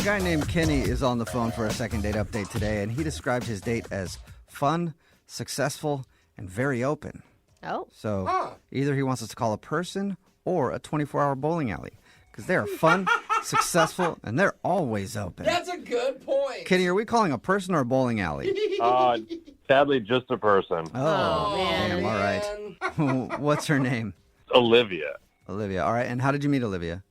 A guy named Kenny is on the phone for a second date update today, and he described his date as fun, successful, and very open. Oh. So either he wants us to call a person or a 24-hour bowling alley, because they are fun, successful, and they're always open. That's a good point. Kenny, are we calling a person or a bowling alley? Sadly, just a person. Oh, man. damn, all right. What's her name? Olivia. Olivia. All right, and how did you meet Olivia?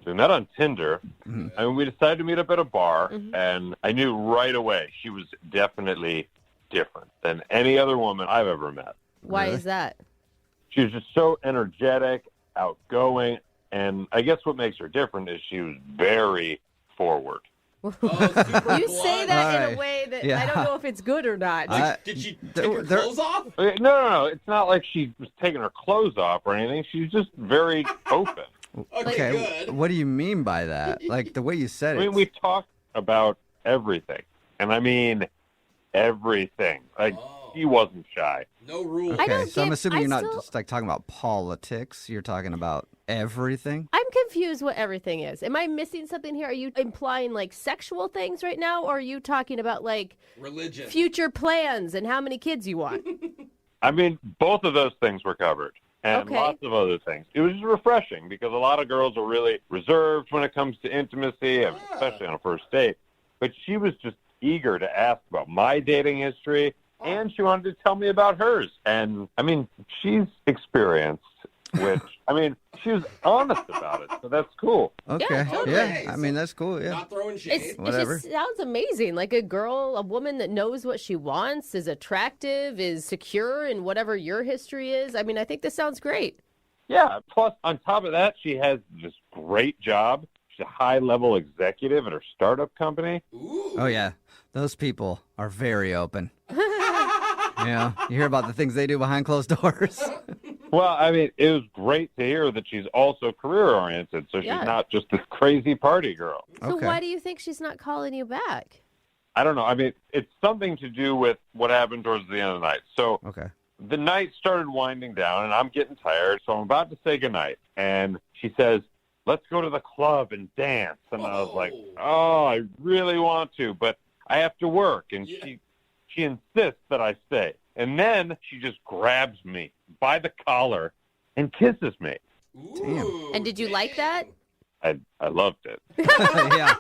We met on Tinder, and we decided to meet up at a bar, and I knew right away she was definitely different than any other woman I've ever met. Why Really? is that? She was just so energetic, outgoing, and I guess what makes her different is she was very forward. You say that in Alright. a way that Yeah. I don't know if it's good or not. Did she take her clothes off? No. It's not like she was taking her clothes off or anything. She's just very open. Okay, good. What do you mean by that? Like, the way you said I it. mean, we talked about everything, and I mean everything. Like, she wasn't shy. No rules. I Okay, don't so I'm get- assuming I you're not still- just like talking about politics. You're talking about everything. I'm confused what everything is. Am I missing something here? Are you implying like sexual things right now, or are you talking about like Religion. future plans and how many kids you want? I mean, both of those things were covered, and Okay. lots of other things. It was refreshing because a lot of girls are really reserved when it comes to intimacy, and especially on a first date. But she was just eager to ask about my dating history, and she wanted to tell me about hers. And, I mean, she's experienced, which, I mean, she was honest about it, so that's cool. Okay. totally. Yeah. Okay, I so mean, that's cool. Yeah. Not throwing shade. It Whatever. just sounds amazing. Like a girl, a woman that knows what she wants, is attractive, is secure in whatever your history is. I mean, I think this sounds great. Yeah, plus, on top of that, she has this great job. She's a high-level executive at her startup company. Ooh. Oh, yeah. Those people are very open. Yeah. You hear about the things they do behind closed doors. Well, I mean, it was great to hear that she's also career-oriented, so she's Yeah. not just this crazy party girl. So Okay. why do you think she's not calling you back? I don't know. I mean, it's something to do with what happened towards the end of the night. So Okay. the night started winding down, and I'm getting tired, so I'm about to say goodnight. And she says, let's go to the club and dance. And I was like, oh, I really want to, but I have to work. And Yeah. she insists that I stay. And then she just grabs me by the collar and kisses me. Ooh, And did you like that? I loved it. Yeah.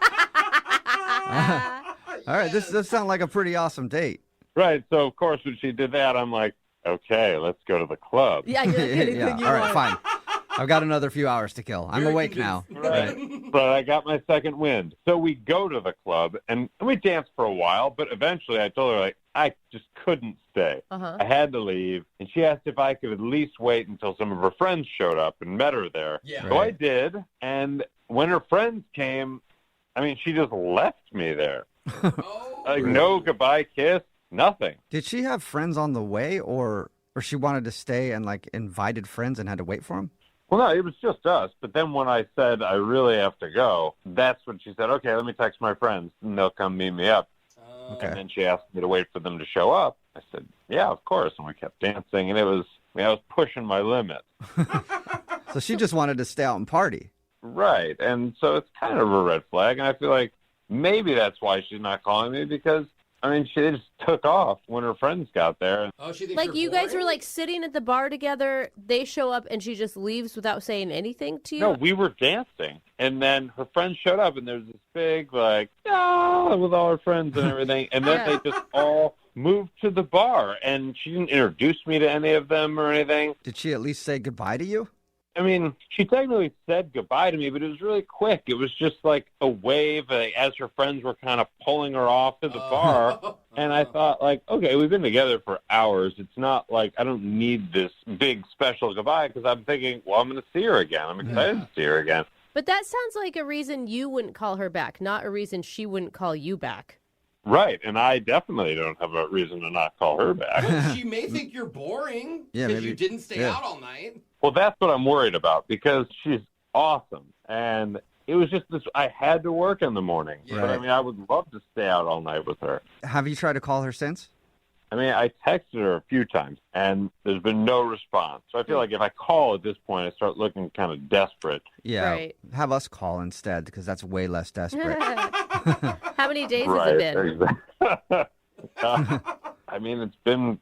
All right. This does sound like a pretty awesome date. Right. So, of course, when she did that, I'm like, okay, let's go to the club. Yeah, you're kidding. Yeah. All right. Fine. I've got another few hours to kill. I'm You're awake convinced. now. Right. But I got my second wind. So we go to the club, and we danced for a while, but eventually I told her, like, I just couldn't stay. Uh-huh. I had to leave, and she asked if I could at least wait until some of her friends showed up and met her there. Yeah. So I did, and when her friends came, I mean, she just left me there. Oh, Like, no goodbye kiss, nothing. Did she have friends on the way, or she wanted to stay and like invited friends and had to wait for them? Well, no, it was just us. But then when I said I really have to go, that's when she said, okay, let me text my friends, and they'll come meet me up. Okay. And then she asked me to wait for them to show up. I said, yeah, of course. And we kept dancing, and I was pushing my limit. So she just wanted to stay out and party. Right. And so it's kind of a red flag, and I feel like maybe that's why she's not calling me, because, I mean, she just took off when her friends got there. Oh, she thinks Like you're you guys boring? were like sitting at the bar together, they show up and she just leaves without saying anything to you? No, we were dancing, and then her friends showed up, and there was this big, like, ah, with all her friends and everything, and then Yeah. they just all moved to the bar, and she didn't introduce me to any of them or anything. Did she at least say goodbye to you? I mean, she technically said goodbye to me, but it was really quick. It was just like a wave as her friends were kind of pulling her off to the bar. And I thought, like, okay, we've been together for hours. It's not like I don't need this big special goodbye, because I'm thinking, well, I'm going to see her again. I'm excited to see her again. But that sounds like a reason you wouldn't call her back, not a reason she wouldn't call you back. Right, and I definitely don't have a reason to not call her back. Well, she may think you're boring Yeah, because maybe. you didn't stay Yeah. out all night. Well, that's what I'm worried about, because she's awesome. And it was just this, I had to work in the morning. Yeah. But, I mean, I would love to stay out all night with her. Have you tried to call her since? I mean, I texted her a few times, and there's been no response. So I feel like if I call at this point, I start looking kind of desperate. Yeah. Right. Have us call instead, because that's way less desperate. How many days has it been? Exactly. I mean, it's been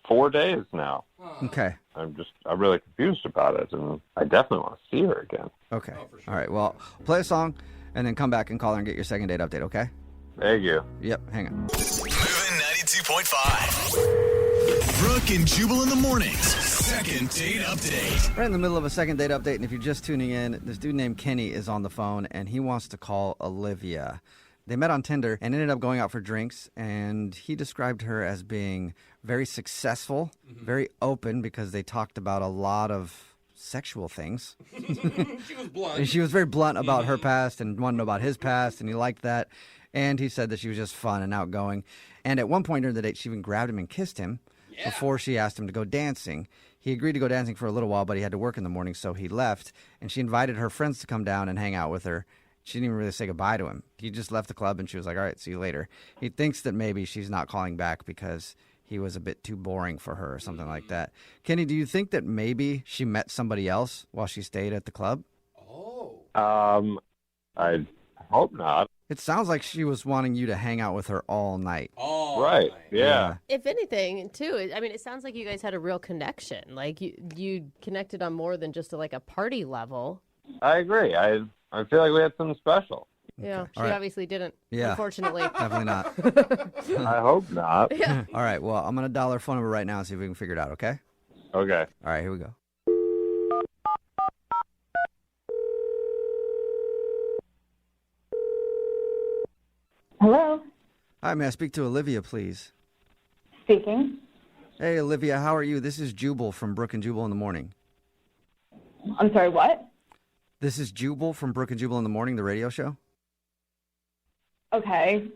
4 days now. Okay. I'm really confused about it, and I definitely want to see her again. Okay. Oh, for sure. All right. Well, play a song and then come back and call her and get your second date update, okay? Thank you. Yep. Hang on. Moving 92.5. Brooke and Jubal in the mornings. Second date update. Right in the middle of a second date update, and if you're just tuning in, this dude named Kenny is on the phone, and he wants to call Olivia. They met on Tinder and ended up going out for drinks, and he described her as being very successful, very open, because they talked about a lot of sexual things. She was blunt. And she was very blunt about her past and wanted to know about his past, and he liked that. And he said that she was just fun and outgoing. And at one point during the date, she even grabbed him and kissed him before she asked him to go dancing. He agreed to go dancing for a little while, but he had to work in the morning, so he left. And she invited her friends to come down and hang out with her. She didn't even really say goodbye to him. He just left the club, and she was like, all right, see you later. He thinks that maybe she's not calling back because he was a bit too boring for her or something like that. Kenny, do you think that maybe she met somebody else while she stayed at the club? Oh. I hope not. It sounds like she was wanting you to hang out with her all night. Oh. Right. Yeah. If anything, too, I mean, it sounds like you guys had a real connection. Like you connected on more than just a party level. I agree. I feel like we had something special. Yeah, she All right. obviously didn't. Yeah. Unfortunately. Definitely not. I hope not. All right, well, I'm going to dial her phone number right now and see if we can figure it out, okay? Okay. All right, here we go. Hello, Hi, may I speak to Olivia, please? speaking. Hey, Olivia, how are you? This is Jubal from Brooke and Jubal in the Morning. I'm sorry, what? This is Jubal from Brooke and Jubal in the Morning, the radio show. Okay.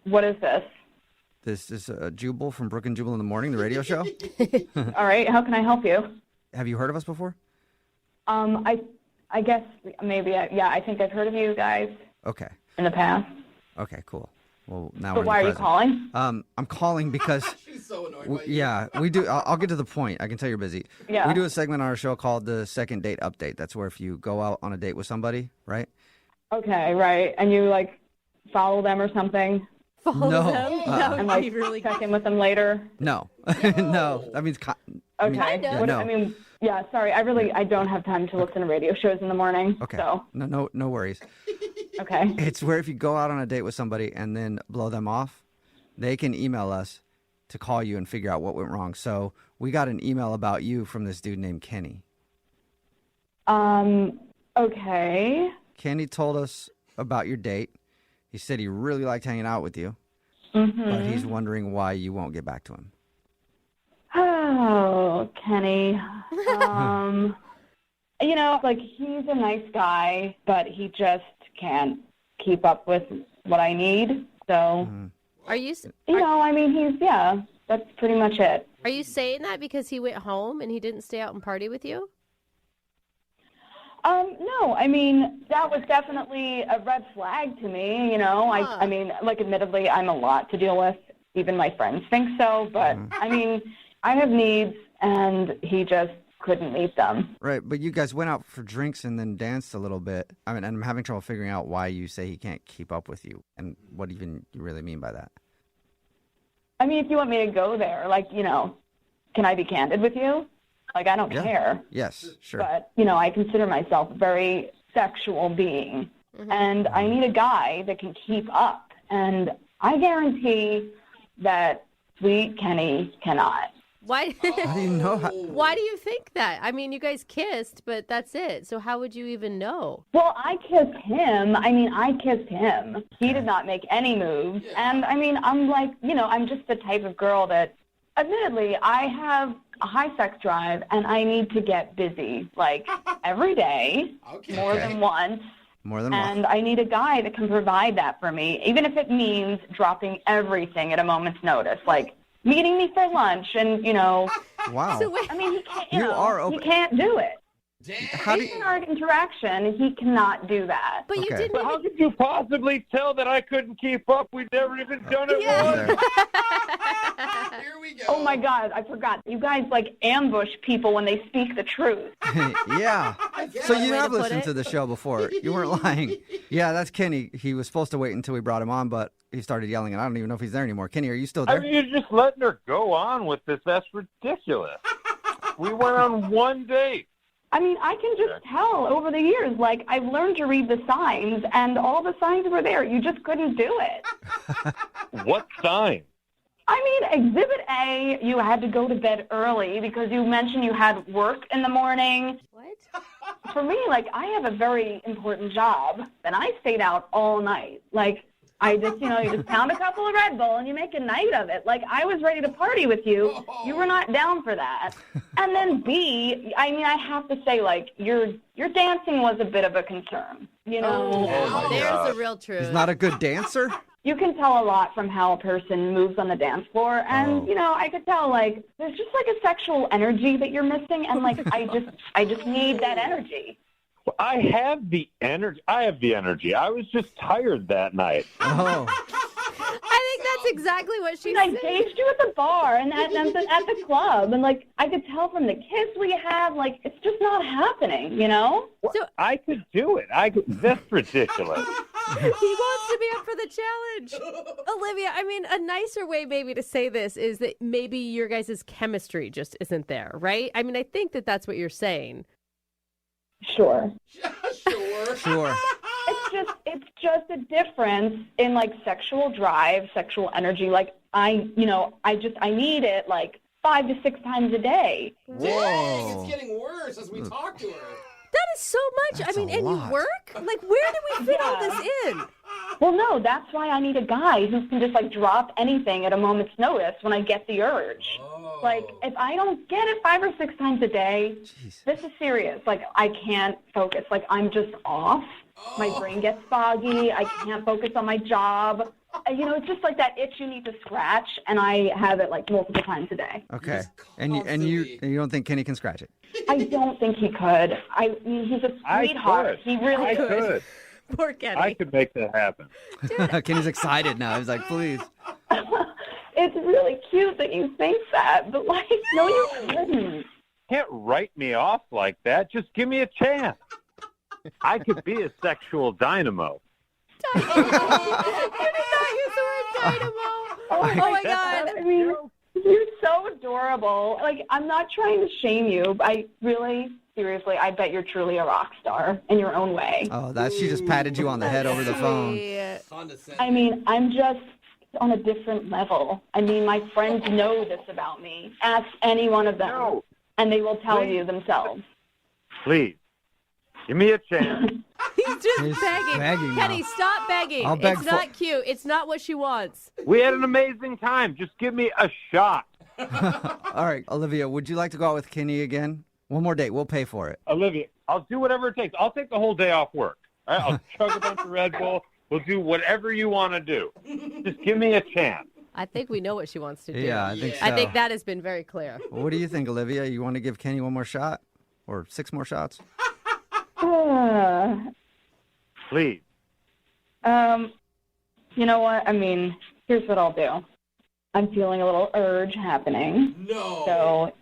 What is this? This is Jubal from Brooke and Jubal in the Morning, the radio show. All right, how can I help you? Have you heard of us before? I guess maybe, yeah, I think I've heard of you guys Okay. in the past. Okay, cool. Well, now But we're why are in you the present. calling? I'm calling because... She's so annoyed by you. Yeah, we do. I'll get to the point. I can tell you're busy. Yeah. We do a segment on our show called the Second Date Update. That's where if you go out on a date with somebody, right? Okay, right. And you, follow them or something? Follow No. them? That And, would be really check in with them later? No. No. That means... Okay. Kind of. No. Yeah, sorry. I don't have time to listen to radio shows in the morning. Okay. So, No worries. okay. It's where if you go out on a date with somebody and then blow them off, they can email us to call you and figure out what went wrong. So we got an email about you from this dude named Kenny. Okay. Kenny told us about your date. He said he really liked hanging out with you, Mm-hmm. but he's wondering why you won't get back to him. Oh, Kenny. He's a nice guy, but he just can't keep up with what I need. So, Are you that's pretty much it. are you saying that because he went home and he didn't stay out and party with you? No, that was definitely a red flag to me, admittedly, I'm a lot to deal with. Even my friends think so, but, I have needs, and he just couldn't meet them. Right, but you guys went out for drinks and then danced a little bit. And I'm having trouble figuring out why you say he can't keep up with you and what even you really mean by that. If you want me to go there, can I be candid with you? I don't Yeah. care. Yes, sure. But, I consider myself a very sexual being. And I need a guy that can keep up. And I guarantee that sweet Kenny cannot. Why? How do you know? Why do you think that? You guys kissed, but that's it. So how would you even know? Well, I kissed him. I kissed him. He did not make any moves. And, I'm just the type of girl that, admittedly, I have a high sex drive, and I need to get busy, every day, Okay. more than once. More than one. And I need a guy that can provide that for me, even if it means dropping everything at a moment's notice, meeting me for lunch and, Wow. So wait, he can't, You are open. he can't do it. How do In you, our interaction, he cannot do that. But you Okay. didn't But how could you possibly tell that I couldn't keep up? We'd never even done it Yeah. once. Here we go. Oh my God, I forgot. You guys like ambush people when they speak the truth. yeah. guess. So Way you to have put listened it. to the show before. You weren't lying. Yeah, that's Kenny. He was supposed to wait until we brought him on, but he started yelling, and I don't even know if he's there anymore. Kenny, are you still I there? mean, you're just letting her go on with this. That's ridiculous. We went on one date. I mean, I can just tell over the years, like, I've learned to read the signs, and all the signs were there. You just couldn't do it. What sign? I mean, Exhibit A, you had to go to bed early because you mentioned you had work in the morning. What? For me, like, I have a very important job, and I stayed out all night. Like, I just, you just pound a couple of Red Bull and you make a night of it. Like, I was ready to party with you. You were not down for that. And then B, I mean, I have to say, like, your dancing was a bit of a concern. You know, Oh, my There's God. the real truth. He's not a good dancer? you can tell a lot from how a person moves on the dance floor. And, I could tell, like, there's just, like, a sexual energy that you're missing. And, like, I just need that energy. I have the energy. I was just tired that night. Oh. I think that's exactly what she I said. engaged you at the bar and at the club, and like I could tell from the kiss we had, like it's just not happening, you know? So I could do it. That's ridiculous. he wants to be up for the challenge. Olivia, I mean, a nicer way maybe to say this is that maybe your guys' chemistry just isn't there, right? I mean, I think that that's what you're saying. Sure. Sure. Sure. It's just a difference in like sexual drive, sexual energy. Like I need it like 5 to 6 times a day. Dang, Whoa. it's getting worse as we talk to her. That is so much. That's I mean, a and lot. you work? Like, where do we fit all this in? Well, no, that's why I need a guy who can just like drop anything at a moment's notice when I get the urge. Like, if I don't get it 5 or 6 times a day, Jeez. this is serious. Like, I can't focus. Like, I'm just off. My brain gets foggy. I can't focus on my job. It's just like that itch you need to scratch, and I have it like multiple times a day. Okay. Just And you constantly- don't think Kenny can scratch it? I don't think he could. I mean, he's a I sweetheart. could. He really I could. Poor Kenny. I could make that happen. Kenny's excited now. He's like, please. It's really cute that you think that, but like, no, you couldn't. Can't write me off like that. Just give me a chance. I could be a sexual dynamo. You did not use the word dynamo. Oh my God. I mean, you're so adorable. Like, I'm not trying to shame you, but I really, seriously, I bet you're truly a rock star in your own way. Oh, she just patted you on the head over the phone. Sweet. Condescending. I mean, I'm just on a different level. I mean, my friends know this about me. Ask any one of them, No. and they will tell Please. you themselves. Please, give me a chance. He's just He's begging. begging now. Kenny, stop begging. I'll beg It's for- not cute. It's not what she wants. We had an amazing time. Just give me a shot. All right, Olivia, would you like to go out with Kenny again? One more date. We'll pay for it. Olivia, I'll do whatever it takes. I'll take the whole day off work. All right? I'll chug a bunch of Red Bull. We'll do whatever you want to do. Just give me a chance. I think we know what she wants to do. Yeah, I think so. I think that has been very clear. What do you think, Olivia? You want to give Kenny one more shot? Or 6 more shots? Please. You know what? I mean, here's what I'll do. I'm feeling a little urge happening. No. So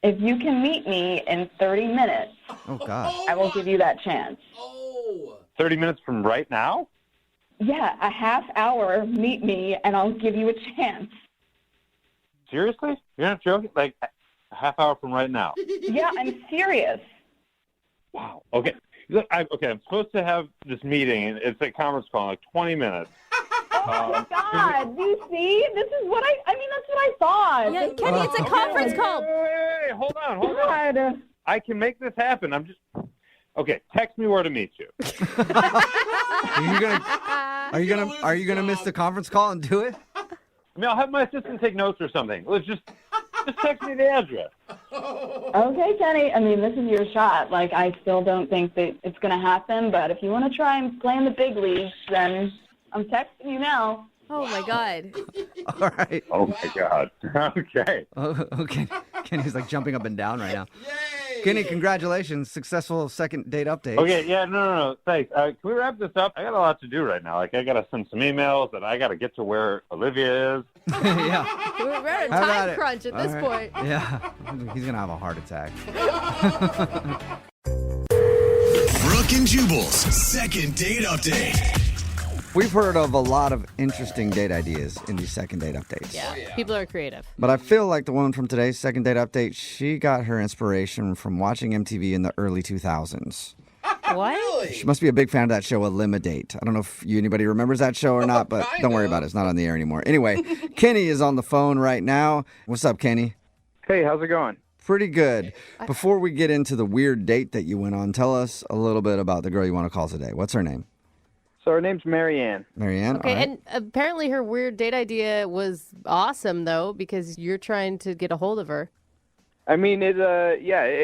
if you can meet me in 30 minutes, Oh, God. I will give you that chance. Oh. 30 minutes from right now? Yeah, a half hour, meet me, and I'll give you a chance. Seriously? You're not joking? Like a half hour from right now? Yeah, I'm serious. Wow. Okay. Look, I'm supposed to have this meeting, and it's a conference call in like 20 minutes. Oh, my God. Do you see? This is what I mean, that's what I thought. Yeah, Kenny, it's a conference call. Wait, hold on. God. I can make this happen. Okay, text me where to meet you. Are you gonna miss the conference call and do it? I mean, I'll have my assistant take notes or something. Let's just text me the address. Okay, Kenny. I mean, this is your shot. Like, I still don't think that it's going to happen, but if you want to try and play in the big leagues, then I'm texting you now. Oh, my God. All right. Oh, my God. Okay. Oh, okay. Kenny's like jumping up and down right now. Yay. Kenny, congratulations. Successful second date update. Okay, yeah, no, thanks. Can we wrap this up? I got a lot to do right now. Like, I got to send some emails, and I got to get to where Olivia is. Yeah. We're at a How about time it? crunch at All this right. point. Yeah. He's going to have a heart attack. Brooke and Jubal's second date update. We've heard of a lot of interesting date ideas in these second date updates. Yeah. Oh, yeah. People are creative. But I feel like the woman from today's second date update, she got her inspiration from watching MTV in the early 2000s. What? Really? She must be a big fan of that show, Eliminate. I don't know if anybody remembers that show or not, but don't worry about it. It's not on the air anymore. Anyway, Kenny is on the phone right now. What's up, Kenny? Hey, how's it going? Pretty good. Before we get into the weird date that you went on, tell us a little bit about the girl you want to call today. What's her name? So her name's Marianne. Marianne? Okay, All right. and apparently her weird date idea was awesome, though, because you're trying to get a hold of her. I mean, it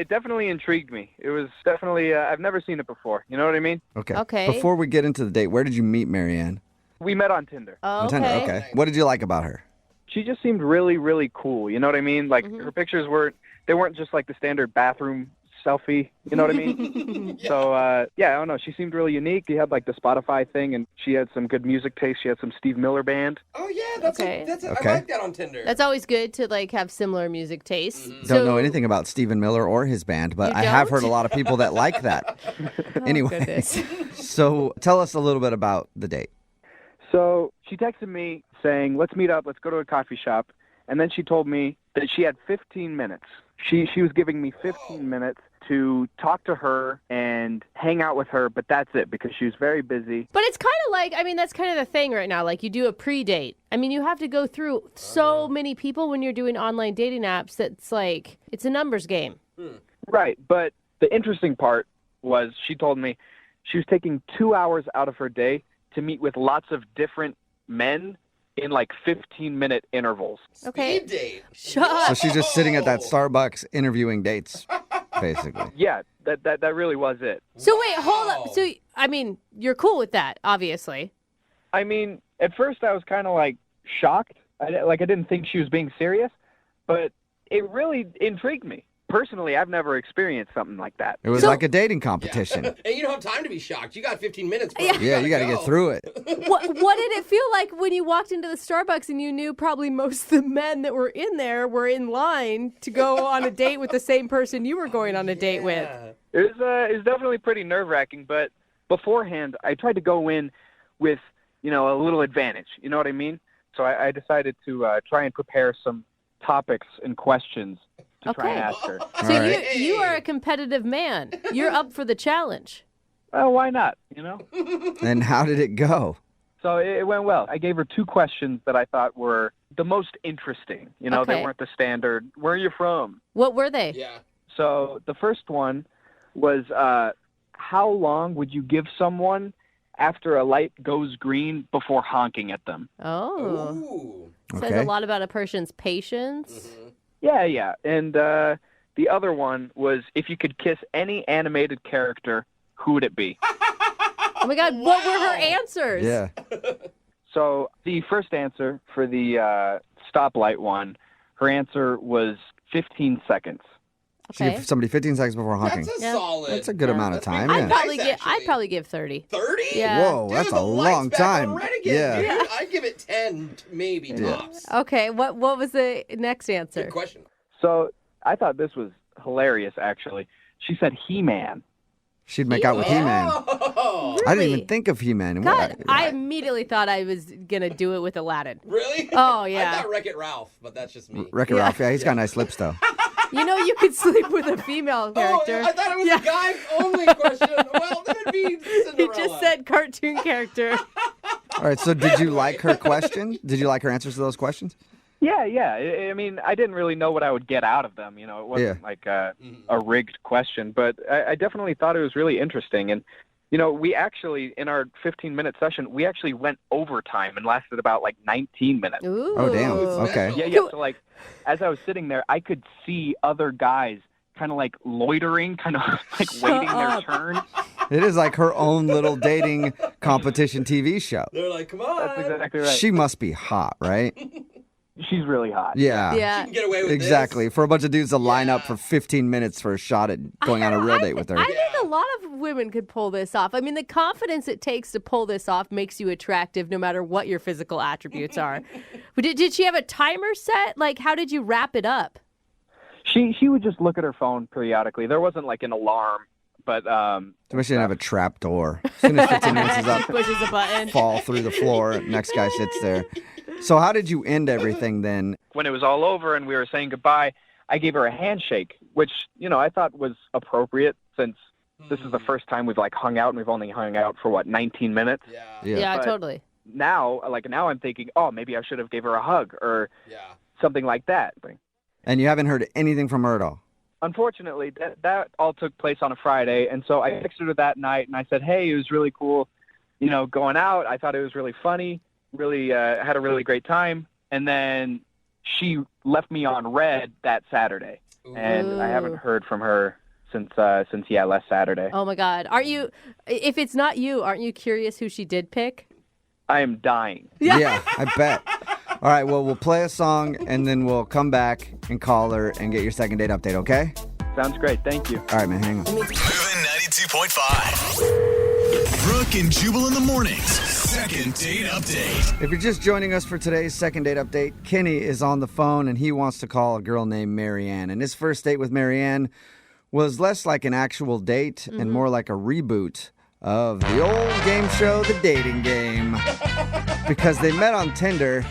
definitely intrigued me. It was definitely, I've never seen it before. You know what I mean? Okay. Okay. Before we get into the date, where did you meet Marianne? We met on Tinder. Oh, On Tinder. Okay. What did you like about her? She just seemed really, really cool. You know what I mean? Like, her pictures weren't just like the standard bathroom selfie. You know what I mean? So, I don't know. She seemed really unique. She had like the Spotify thing, and she had some good music taste. She had some Steve Miller Band. Oh yeah, that's Okay. Okay. I like that on Tinder. That's always good to like have similar music tastes. Don't know anything about Stephen Miller or his band, but You I have don't? heard a lot of people that like that. Anyway, goodness. so tell us a little bit about the date. So she texted me saying, let's meet up, let's go to a coffee shop. And then she told me that she had 15 minutes. She was giving me 15 minutes to talk to her and hang out with her, but that's it because she was very busy. But it's kind of like, I mean, that's kind of the thing right now. Like you do a pre-date. I mean, you have to go through so many people when you're doing online dating apps that's like, it's a numbers game. Right, but the interesting part was she told me she was taking 2 hours out of her day to meet with lots of different men in like 15-minute intervals. Okay. Speed date. Shut So she's just sitting at that Starbucks interviewing dates, basically. Yeah, that really was it. So wait, hold up. Wow. So, I mean, you're cool with that, obviously. I mean, at first I was kind of like shocked. I didn't think she was being serious, but it really intrigued me. Personally, I've never experienced something like that. It was So- like a dating competition. And you don't have time to be shocked. You got 15 minutes. Bro. Yeah, you got to get through it. What did it feel like when you walked into the Starbucks and you knew probably most of the men that were in there were in line to go on a date with the same person you were going on a date with? It was definitely pretty nerve-wracking, but beforehand, I tried to go in with, a little advantage. You know what I mean? So I decided to try and prepare some topics and questions to try and Okay. ask her. So All right. you are a competitive man. You're up for the challenge. Well, why not, And how did it go? So it went well. I gave her two questions that I thought were the most interesting. They Okay. weren't the standard, where are you from? What were they? Yeah. So the first one was, how long would you give someone after a light goes green before honking at them? Oh. Ooh. Says Okay. a lot about a person's patience. Yeah. And the other one was, if you could kiss any animated character, who would it be? Oh my God, what were her answers? Yeah. So the first answer for the stoplight one, her answer was 15 seconds. She Okay. gave somebody 15 seconds before honking. That's a Yeah. solid. That's a good amount of That's pretty time. good. Yeah. Nice, I'd actually. probably give 30. 30? Yeah. Whoa, Dude, that's the a light's long back time. on red again, Yeah. dude. I'd give it 10, maybe tops. Okay, what was the next answer? Good question. So I thought this was hilarious, actually. She said He-Man. She'd make out with He-Man. Oh, I didn't even Really? think of He-Man. God, I immediately thought I was going to do it with Aladdin. really? Oh, I yeah. thought Wreck-It Ralph, but that's just me. Wreck-It Yeah. Ralph. Yeah, he's got nice lips, though. You know, you could sleep with a female character. Oh, I thought it was Yeah. a guy-only question. Well, then it'd be Cinderella. He just said cartoon character. All right, so did you like her question? Did you like her answers to those questions? Yeah. I mean, I didn't really know what I would get out of them. It wasn't like a rigged question, but I definitely thought it was really interesting. And, we actually, in our 15-minute session, we actually went overtime and lasted about like 19 minutes. Ooh. Oh, damn. Ooh, Okay. Yeah. So like, as I was sitting there, I could see other guys kind of like loitering, kind of like waiting their up. turn. It is like her own little dating competition TV show. They're like, come on. That's exactly right. She must be hot, right? she's really hot. Yeah. You Yeah. can get away with Exactly. this. For a bunch of dudes to line up Yeah. for 15 minutes for a shot at going on a real date with her. I think a lot of women could pull this off. I mean, the confidence it takes to pull this off makes you attractive no matter what your physical attributes are. Did she have a timer set? Like, how did you wrap it up? She would just look at her phone periodically. There wasn't like an alarm, but Too much she didn't have a trap door. As soon as 15 minutes is up, Pushes a button. fall through the floor. Next guy sits there. So how did you end everything then? when it was all over and we were saying goodbye, I gave her a handshake, which, I thought was appropriate since this is the first time we've like hung out and we've only hung out for 19 minutes. Yeah. Yeah, But totally. Now I'm thinking, oh, maybe I should have gave her a hug or Yeah. something like that. And you haven't heard anything from her at all? Unfortunately, that all took place on a Friday, and so I texted her that night, and I said, hey, it was really cool, going out. I thought it was really funny, really had a really great time, and then she left me on red that Saturday, and I haven't heard from her since last Saturday. Oh, my God. If it's not you, aren't you curious who she did pick? I am dying. Yeah, I bet. All right, well, we'll play a song, and then we'll come back and call her and get your second date update, okay? Sounds great. Thank you. All right, man, hang on. Moving 92.5. Brooke and Jubal in the mornings. Second date update. If you're just joining us for today's second date update, Kenny is on the phone, and he wants to call a girl named Marianne. And his first date with Marianne was less like an actual date and more like a reboot of the old game show, The Dating Game. Because they met on Tinder,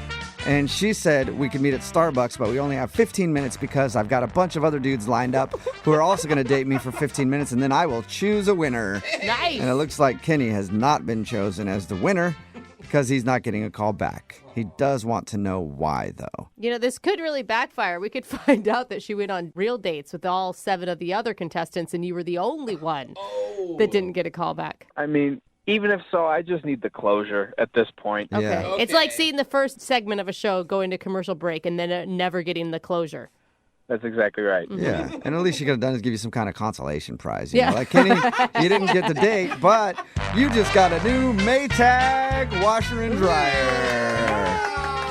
and she said we could meet at Starbucks, but we only have 15 minutes because I've got a bunch of other dudes lined up who are also going to date me for 15 minutes, and then I will choose a winner. Nice. And it looks like Kenny has not been chosen as the winner because he's not getting a call back. He does want to know why, though. This could really backfire. We could find out that she went on real dates with all 7 of the other contestants, and you were the only one that didn't get a call back. I mean, even if so, I just need the closure at this point. Okay. Yeah. It's like seeing the first segment of a show go into commercial break and then never getting the closure. That's exactly right. Yeah, and at least she could have done is give you some kind of consolation prize. Yeah. Like, Kenny, you didn't get the date, but you just got a new Maytag washer and dryer.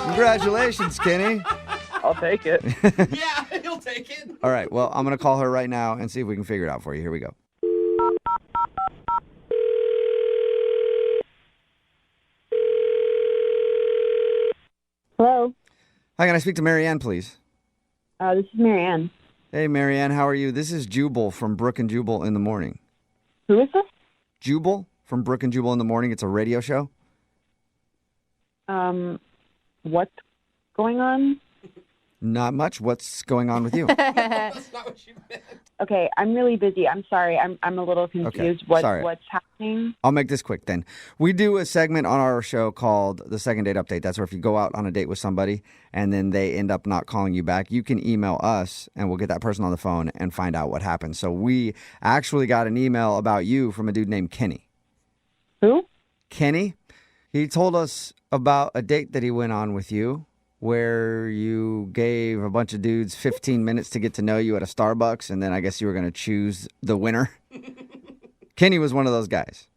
Congratulations, Kenny. I'll take it. Yeah, he'll take it. All right, well, I'm going to call her right now and see if we can figure it out for you. Here we go. Hello, Hi, can I speak to Marianne, please? this is Marianne. Hey, Marianne, how are you? This is Jubal from Brooke and Jubal in the morning. Who is this? Jubal from Brooke and Jubal in the morning. It's a radio show. What's going on? Not much. What's going on with you? That's not what you meant. Okay, I'm really busy. I'm sorry. I'm a little confused. Sorry. What's happening? I'll make this quick then. We do a segment on our show called the Second Date Update. That's where if you go out on a date with somebody and then they end up not calling you back, you can email us and we'll get that person on the phone and find out what happened. So we actually got an email about you from a dude named Kenny. Who? Kenny, he told us about a date that he went on with you where you gave a bunch of dudes 15 minutes to get to know you at a Starbucks, and then I guess you were going to choose the winner. Kenny was one of those guys.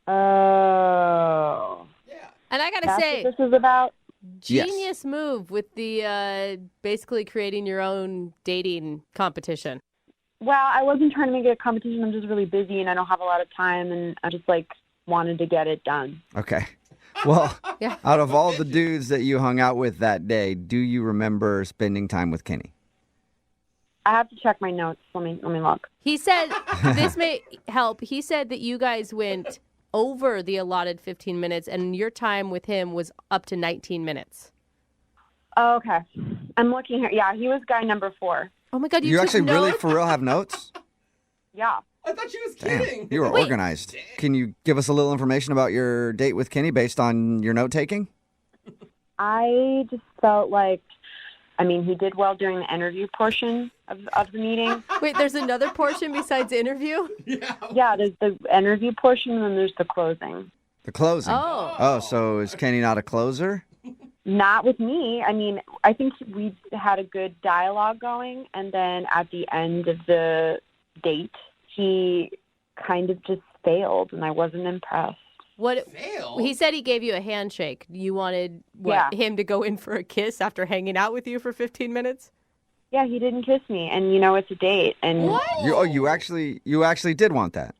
Oh. And I got to That's say, what this is about? genius move with the basically creating your own dating competition. Well, I wasn't trying to make it a competition. I'm just really busy and I don't have a lot of time, and I just wanted to get it done. Okay. Well, Yeah. out of all the dudes that you hung out with that day, do you remember spending time with Kenny? I have to check my notes. Let me look. He said, this may help. He said that you guys went over the allotted 15 minutes and your time with him was up to 19 minutes. Oh, okay. I'm looking here. Yeah, he was guy number 4. Oh my God, You took actually really notes? for real have notes? Yeah. I thought she was Damn, kidding. you were Wait. organized. Can you give us a little information about your date with Kenny based on your note taking? I just felt he did well during the interview portion of the meeting. Wait, there's another portion besides interview? Yeah, there's the interview portion and then there's the closing. The closing. Oh. Oh, so is Kenny not a closer? Not with me. I think we had a good dialogue going, and then at the end of the date, he kind of just failed, and I wasn't impressed. What? Fail? He said he gave you a handshake. You wanted him to go in for a kiss after hanging out with you for 15 minutes? Yeah, he didn't kiss me, and it's a date. And You actually did want that.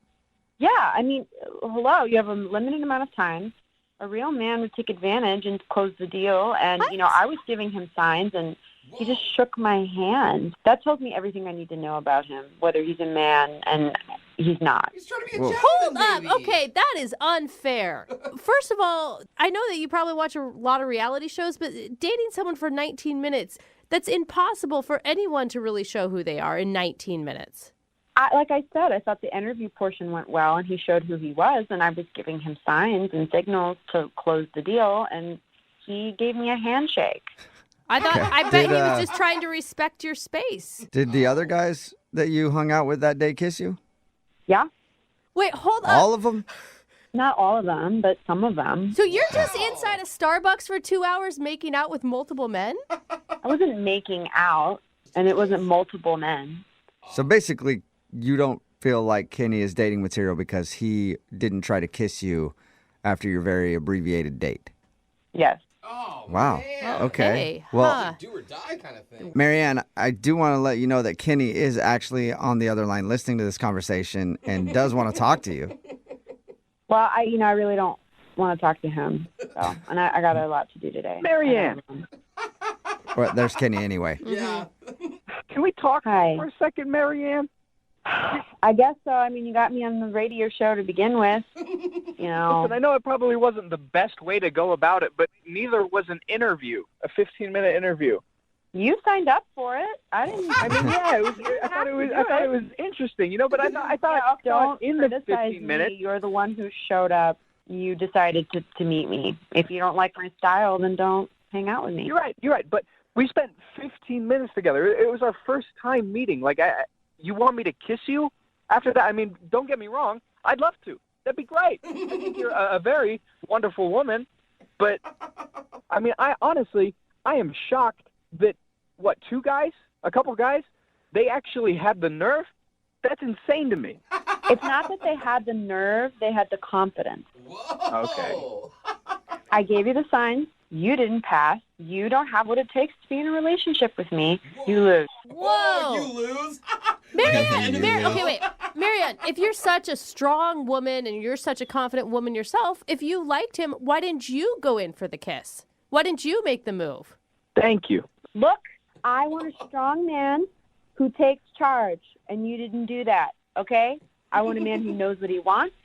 yeah, I mean, hello, you have a limited amount of time. A real man would take advantage and close the deal. And I was giving him signs, and he just shook my hand. That tells me everything I need to know about him, whether he's a man, and he's not. He's trying to be a Whoa. gentleman, Hold maybe. up. Okay, that is unfair. First of all, I know that you probably watch a lot of reality shows, but dating someone for 19 minutes, that's impossible for anyone to really show who they are in 19 minutes. Like I said, I thought the interview portion went well, and he showed who he was, and I was giving him signs and signals to close the deal, and he gave me a handshake. I bet he was just trying to respect your space. Did the other guys that you hung out with that day kiss you? Yeah, Wait, hold up. All of them? not all of them, but some of them. So you're just inside a Starbucks for 2 hours making out with multiple men? I wasn't making out, and it wasn't multiple men. So basically, you don't feel like Kenny is dating material because he didn't try to kiss you after your very abbreviated date. Yes. Oh, Wow. man. Okay. Huh. Well, Do or die kind of thing. Marianne, I do want to let you know that Kenny is actually on the other line listening to this conversation and does want to talk to you. Well, I really don't want to talk to him. So, and I got a lot to do today. Marianne. Well, there's Kenny anyway. Yeah. Can we talk Hi. for a second, Marianne? I guess so. I mean, you got me on the radio show to begin with. Listen, I know it probably wasn't the best way to go about it, but neither was an interview, a 15-minute interview. You signed up for it. I didn't. I mean, yeah, I thought it was interesting, but I thought Don't in the criticize 15 minutes. me. You're the one who showed up. You decided to meet me. If you don't like my style, then don't hang out with me. You're right. But we spent 15 minutes together. It was our first time meeting. Like, you want me to kiss you after that? I mean, don't get me wrong. I'd love to. That'd be great. I think you're a very wonderful woman. But, I mean, I am shocked that, a couple guys, they actually had the nerve? That's insane to me. It's not that they had the nerve. They had the confidence. Whoa. Okay. I gave you the signs. You didn't pass. You don't have what it takes to be in a relationship with me. You lose. Whoa. You lose. Marianne, if you're such a strong woman and you're such a confident woman yourself, if you liked him, why didn't you go in for the kiss? Why didn't you make the move? Thank you. Look, I want a strong man who takes charge, and you didn't do that, okay? I want a man who knows what he wants.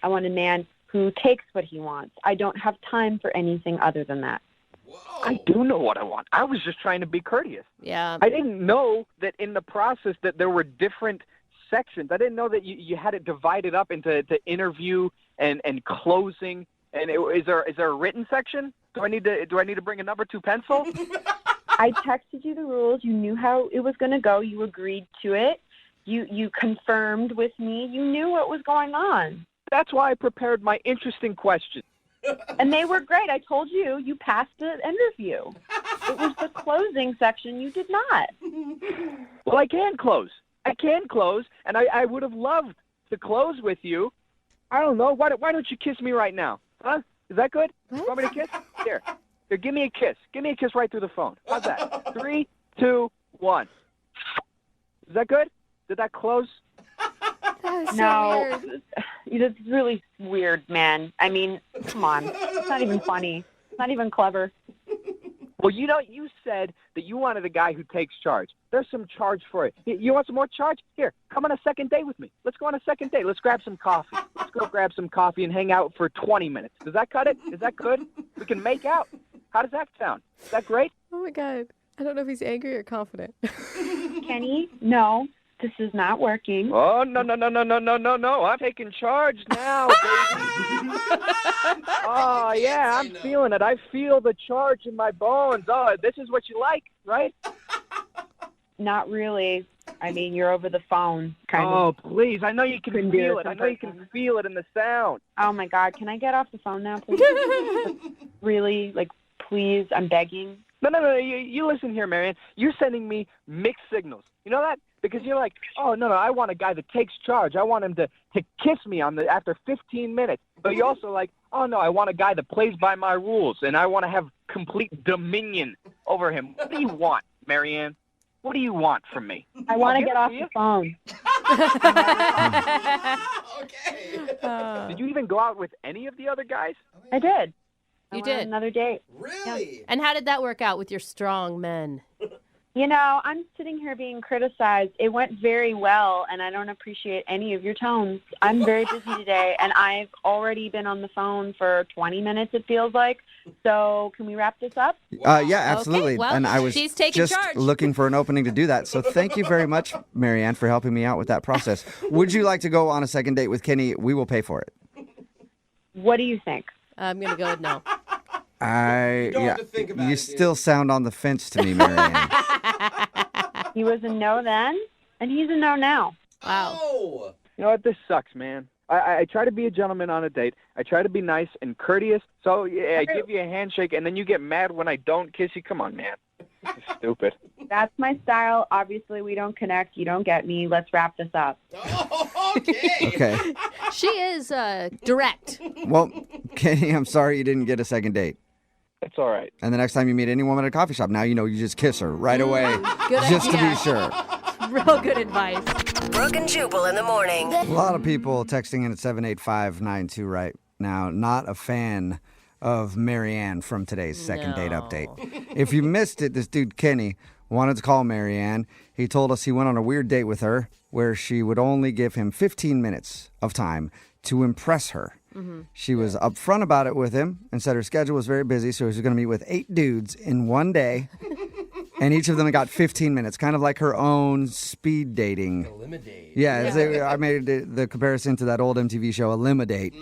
I want a man who takes what he wants. I don't have time for anything other than that. Whoa. I do know what I want. I was just trying to be courteous. Yeah. I didn't know that in the process that there were different sections. I didn't know that you had it divided up into interview and closing. And is there a written section? Do I need to bring a number 2 pencil? I texted you the rules. You knew how it was going to go. You agreed to it. You confirmed with me. You knew what was going on. That's why I prepared my interesting questions. And they were great. I told you, you passed the interview. It was the closing section. You did not. Well, I can close, and I would have loved to close with you. I don't know. Why don't you kiss me right now? Huh? Is that good? You want me to kiss? Here, give me a kiss. Give me a kiss right through the phone. How's that? 3, 2, 1. Is that good? Did that close? That is so No, weird. it's really weird, man. I mean, come on. It's not even funny. It's not even clever. Well, you said that you wanted a guy who takes charge. There's some charge for it. You want some more charge? Here, come on a second date with me. Let's go on a second date. Let's grab some coffee. Let's go grab some coffee and hang out for 20 minutes. Does that cut it? Is that good? We can make out. How does that sound? Is that great? Oh, my God. I don't know if he's angry or confident. Kenny, no, this is not working. Oh, no. I'm taking charge now, baby. Oh, yeah, I'm feeling it. I feel the charge in my bones. Oh, this is what you like, right? Not really. I mean, you're over the phone, kind of. Oh, please. I know you can Couldn't do feel it it. I know you can feel it in the sound. Oh, my God. Can I get off the phone now, please? Really? Like, please, I'm begging. No. You listen here, Marianne. You're sending me mixed signals. You know that? Because you're like, oh, no, I want a guy that takes charge. I want him to kiss me after 15 minutes. But you're also like, oh, no, I want a guy that plays by my rules, and I want to have complete dominion over him. What do you want, Marianne? What do you want from me? I want to get off the phone. Okay. Did you even go out with any of the other guys? I did. You I went did? on another date. Really? And how did that work out with your strong men? You know, I'm sitting here being criticized. It went very well, and I don't appreciate any of your tones. I'm very busy today, and I've already been on the phone for 20 minutes, it feels like. So can we wrap this up? Yeah, absolutely. Okay, well, and I was she's taking just charge. looking for an opening to do that. So thank you very much, Marianne, for helping me out with that process. Would you like to go on a second date with Kenny? We will pay for it. What do you think? I'm going to go with no. don't have to think about you it, still sound on the fence to me, Marianne. He was a no then, and he's a no now. Wow. Oh. You know what? This sucks, man. I try to be a gentleman on a date. I try to be nice and courteous. So, yeah, I give you a handshake, and then you get mad when I don't kiss you. Come on, man. This is stupid. That's my style. Obviously, we don't connect. You don't get me. Let's wrap this up. Oh, okay. Okay. She is direct. Well, Kenny, I'm sorry you didn't get a second date. It's all right. And the next time you meet any woman at a coffee shop, now you know you just kiss her right away, Good just to idea. be sure. Real good advice. Brooke and Jubal in the morning. A lot of people texting in at 78592 right now, not a fan of Marianne from today's second date update. If you missed it, this dude Kenny wanted to call Marianne. He told us he went on a weird date with her where she would only give him 15 minutes of time to impress her. She was upfront about it with him and said her schedule was very busy, so she was going to meet with 8 dudes in one day, and each of them got 15 minutes, kind of like her own speed dating. Eliminate. Yeah. I made the comparison to that old MTV show, Eliminate,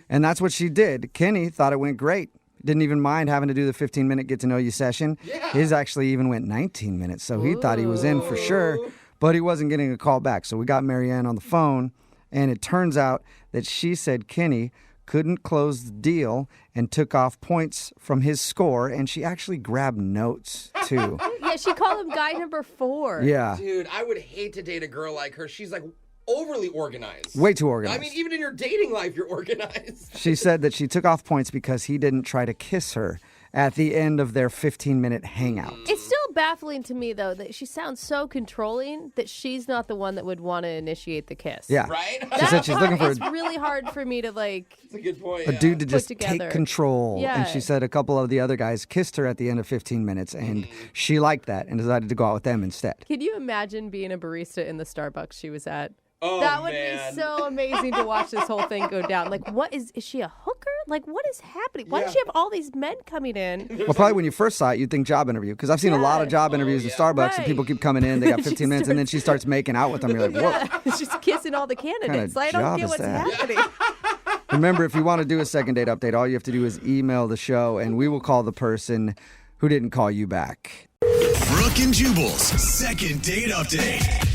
and that's what she did. Kenny thought it went great. Didn't even mind having to do the 15-minute get-to-know-you session. Yeah. His actually even went 19 minutes, so he thought he was in for sure, but he wasn't getting a call back. So we got Marianne on the phone, and it turns out that she said Kenny couldn't close the deal and took off points from his score, and she actually grabbed notes, too. Yeah, she called him guy number 4. Yeah. Dude, I would hate to date a girl like her. She's like overly organized. Way too organized. I mean, even in your dating life, you're organized. She said that she took off points because he didn't try to kiss her at the end of their 15-minute hangout. It's still baffling to me, though, that she sounds so controlling that she's not the one that would want to initiate the kiss. Yeah. Right? She said she's looking for It's really hard for me to, That's a good point. a dude to just together. take control. Yeah. And she said a couple of the other guys kissed her at the end of 15 minutes, and she liked that and decided to go out with them instead. Can you imagine being a barista in the Starbucks she was at? Oh, That would man. be so amazing to watch this whole thing go down. Like, what is she a hooker? Like, what is happening? Why does she have all these men coming in? Well, probably when you first saw it, you'd think job interview, because I've seen a lot of job interviews in Starbucks, Right. and people keep coming in, they got She 15 minutes, and then she starts making out with them. You're like, whoa. She's kissing all the candidates. I don't job get is what's that? happening. Remember, if you want to do a second date update, all you have to do is email the show, and we will call the person who didn't call you back. Brooke and Jubal's second date update.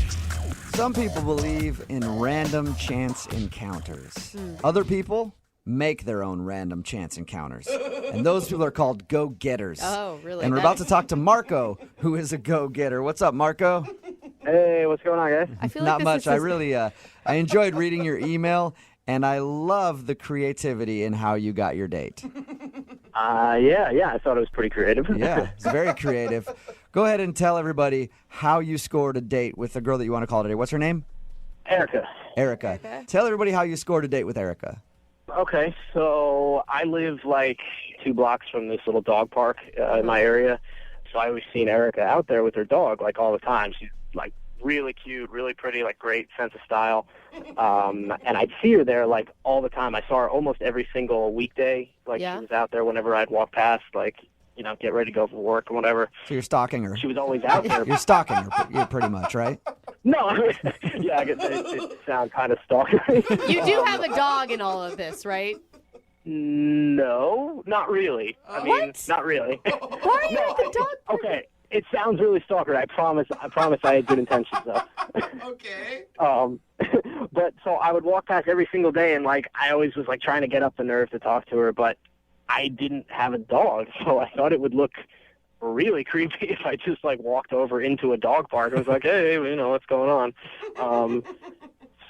Some people believe in random chance encounters. Other people make their own random chance encounters. And those people are called go-getters. Oh, really? And we're about to talk to Marco, who is a go-getter. What's up, Marco? Hey, what's going on, guys? I feel like Not this much. is I really, I enjoyed reading your email, and I love the creativity in how you got your date. Yeah, I thought it was pretty creative. Yeah, it's very creative. Go ahead and tell everybody how you scored a date with the girl that you want to call today. What's her name? Erica. Erica. Tell everybody how you scored a date with Erica. Okay, so I live like 2 blocks from this little dog park in my area, so I always seen Erica out there with her dog like all the time. She's like really cute, really pretty, like great sense of style. And I'd see her there like all the time. I saw her almost every single weekday. Like she was out there whenever I'd walk past, like, you know, get ready to go for work or whatever. So you're stalking her. She was always out there. You're stalking her, you're pretty much, right? No, I mean, yeah, I guess it sounds kind of stalkery. You do have a dog in all of this, right? No, not really. I mean, not really. Why are you at the dog? Okay, it sounds really stalkery. I promise I had good intentions, though. Okay. But so I would walk past every single day, and like I always was like trying to get up the nerve to talk to her, but I didn't have a dog, so I thought it would look really creepy if I just like walked over into a dog park. I was like, hey, you know, what's going on?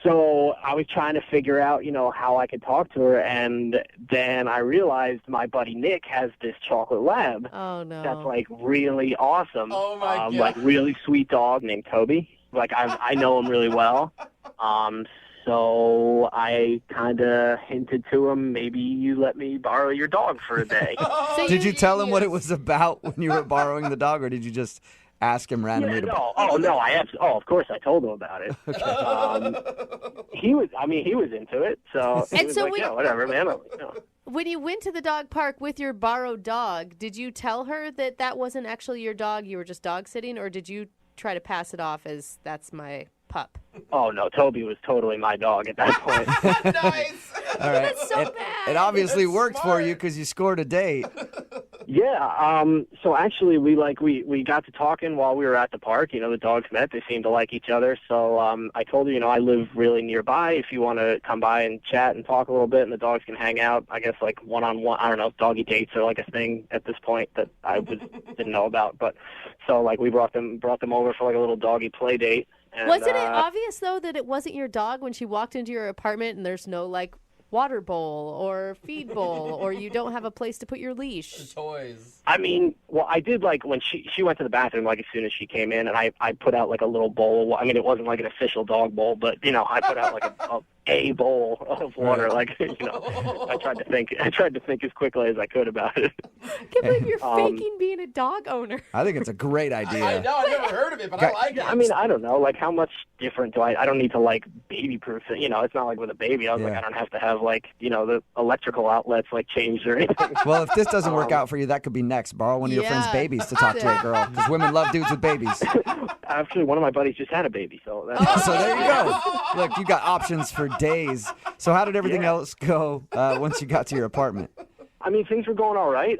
So I was trying to figure out, you know, how I could talk to her, and then I realized my buddy Nick has this chocolate lab. Oh, no. That's like really awesome. Oh, my God. Like really sweet dog named Toby. Like I know him really well. So I kind of hinted to him, maybe you let me borrow your dog for a day. So Did you tell him what it was about when you were borrowing the dog, or did you just ask him randomly to No. Oh, no. Of course I told him about it. He was into it. So he And was so like, we- yeah, whatever, man. You know. When you went to the dog park with your borrowed dog, did you tell her that that wasn't actually your dog, you were just dog sitting, or did you try to pass it off as that's my pup? Oh, no. Toby was totally my dog at that point. Nice. All right. That's so bad. It obviously That's worked for smart. you because you scored a date. Yeah. So actually, we got to talking while we were at the park. You know, the dogs met. They seemed to like each other. So I told her, you know, I live really nearby. If you want to come by and chat and talk a little bit, and the dogs can hang out. I guess like one-on-one. I don't know. Doggy dates are like a thing at this point that I didn't know about. But so like we brought them over for like a little doggy play date. And, Wasn't it obvious, though, that it wasn't your dog when she walked into your apartment and there's no, like, water bowl or feed bowl or you don't have a place to put your leash? Toys. I mean, well, I did like when she went to the bathroom like as soon as she came in, and I put out like a little bowl. I mean, it wasn't like an official dog bowl, but you know, I put out like a bowl of water. Like, you know, I tried to think as quickly as I could about it. I can't believe you're faking being a dog owner. I think it's a great idea. I know. I've never heard of it, but I like it. I mean, I don't know, like how much different do I don't need to like baby proof it. You know, it's not like with a baby. I was like, Yeah. I don't have to have like, you know, the electrical outlets like changed or anything. Well, if this doesn't work out for you, that could be next. Borrow one of your friend's Yeah. babies to talk to a girl, because women love dudes with babies. Actually, one of my buddies just had a baby, so that's So there you go. Look, you got options for days. So how did everything else go once you got to your apartment? I mean, things were going all right.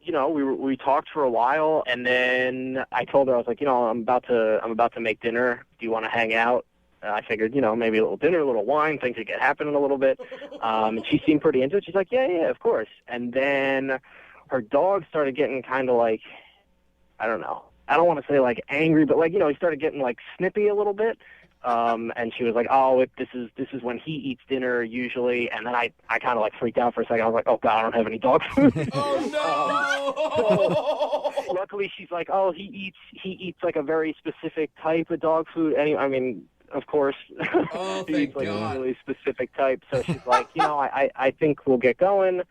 You know, we talked for a while, and then I told her, I was like, you know, I'm about to make dinner. Do you want to hang out? I figured, you know, maybe a little dinner, a little wine, things would get happening a little bit. And she seemed pretty into it. She's like, yeah, of course. And then her dog started getting kind of like, I don't know. I don't want to say like angry, but like, you know, he started getting like snippy a little bit. And she was like, oh, this is when he eats dinner usually. And then I kind of like freaked out for a second. I was like, oh God, I don't have any dog food. Oh, no. So, luckily she's like, oh, he eats like a very specific type of dog food. I mean, of course, Oh, he thank eats like God. a really specific type. So she's like, you know, I think we'll get going.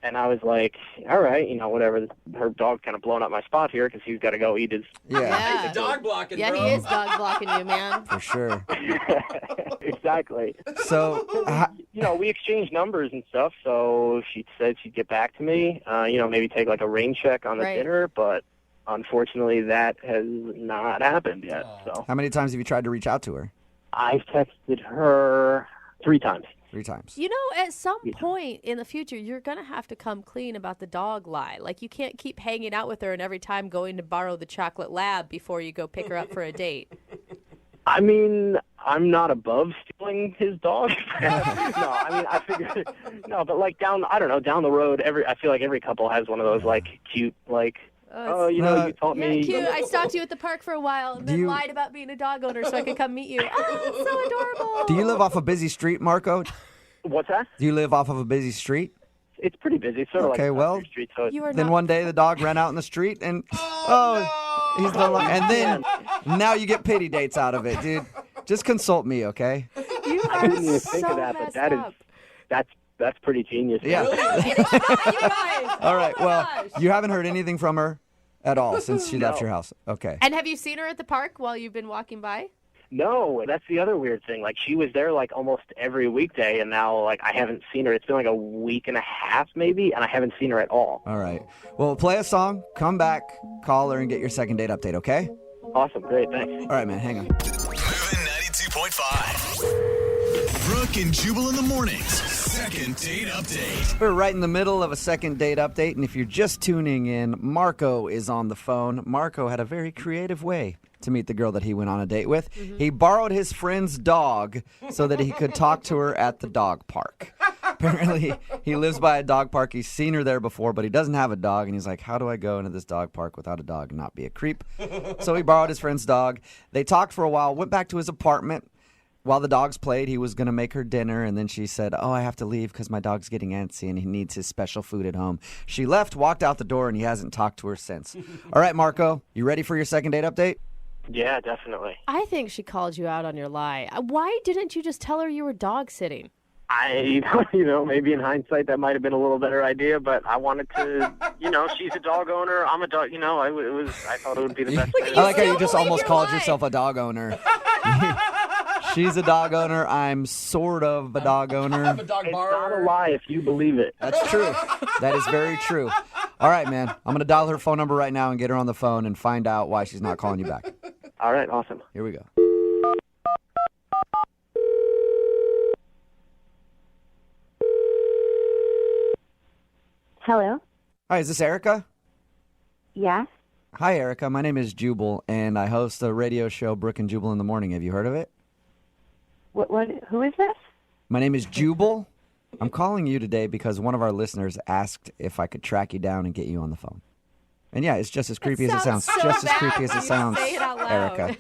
And I was like, all right, you know, whatever. Her dog's kind of blowing up my spot here because he's got to go eat his. Yeah, He's dog blocking, Yeah, bro. he is dog blocking you, man. for sure. Exactly. So, You know, we exchanged numbers and stuff. So she said she'd get back to me. You know, maybe take like a rain check on the Right. dinner, but unfortunately, that has not happened yet. So how many times have you tried to reach out to her? I've texted her 3 times. 3 times. You know, at some point in the future, you're going to have to come clean about the dog lie. Like, you can't keep hanging out with her and every time going to borrow the chocolate lab before you go pick her up for a date. I mean, I'm not above stealing his dog. No, I mean, I figured, no, but like down the road, I feel like every couple has one of those like cute, like, oh, you know, you taught Yeah, me. cute. I stalked you at the park for a while and then you- lied about being a dog owner so I could come meet you. Oh, it's so adorable. Do you live off a busy street, Marco? What's that? Do you live off of a busy street? It's pretty busy. It's sort of Okay, like a well, country street, so it's, You are Then not. one day the dog ran out in the street and he's no longer. And then now you get pity dates out of it, dude. Just consult me, okay? You I are didn't even think so of that, but messed that is up. that's pretty genius. Yeah. No, it is not, you guys. All right. Oh my Well, gosh. you haven't heard anything from her at all since she left your house. Okay. And have you seen her at the park while you've been walking by? No, that's the other weird thing. Like she was there like almost every weekday, and now like I haven't seen her. It's been like a week and a half maybe, and I haven't seen her at all. All right. Well, play a song, come back, call her, and get your second date update, okay? Awesome, great, thanks. All right, man. Hang on. Moving 92.5. Brooke and Jubal in the mornings. Second date update. We're right in the middle of a second date update, and if you're just tuning in, Marco is on the phone. Marco had a very creative way to meet the girl that he went on a date with. He borrowed his friend's dog so that he could talk to her at the dog park. Apparently, he lives by a dog park. He's seen her there before, but he doesn't have a dog. And he's like, how do I go into this dog park without a dog and not be a creep? So he borrowed his friend's dog. They talked for a while, went back to his apartment. While the dogs played, he was going to make her dinner, and then she said, oh, I have to leave because my dog's getting antsy and he needs his special food at home. She left, walked out the door, and he hasn't talked to her since. All right, Marco, you ready for your second date update? Yeah, definitely. I think she called you out on your lie. Why didn't you just tell her you were dog sitting? Maybe in hindsight that might have been a little better idea, but I wanted to, she's a dog owner. I'm a dog, I thought it would be the best way. I like how you just almost called yourself a dog owner. She's a dog owner. I'm sort of a dog owner. I'm a dog It's borrower. not a lie if you believe it. That's true. That is very true. All right, man. I'm going to dial her phone number right now and get her on the phone and find out why she's not calling you back. All right, awesome. Here we go. Hello? Hi, is this Erica? Yes? Hi, Erica. My name is Jubal, and I host a radio show, Brooke and Jubal in the Morning. Have you heard of it? Who is this? My name is Jubal. I'm calling you today because one of our listeners asked if I could track you down and get you on the phone. And yeah, it's just as creepy as it sounds. So Just as bad creepy as when it you sounds, say it out loud. Erica.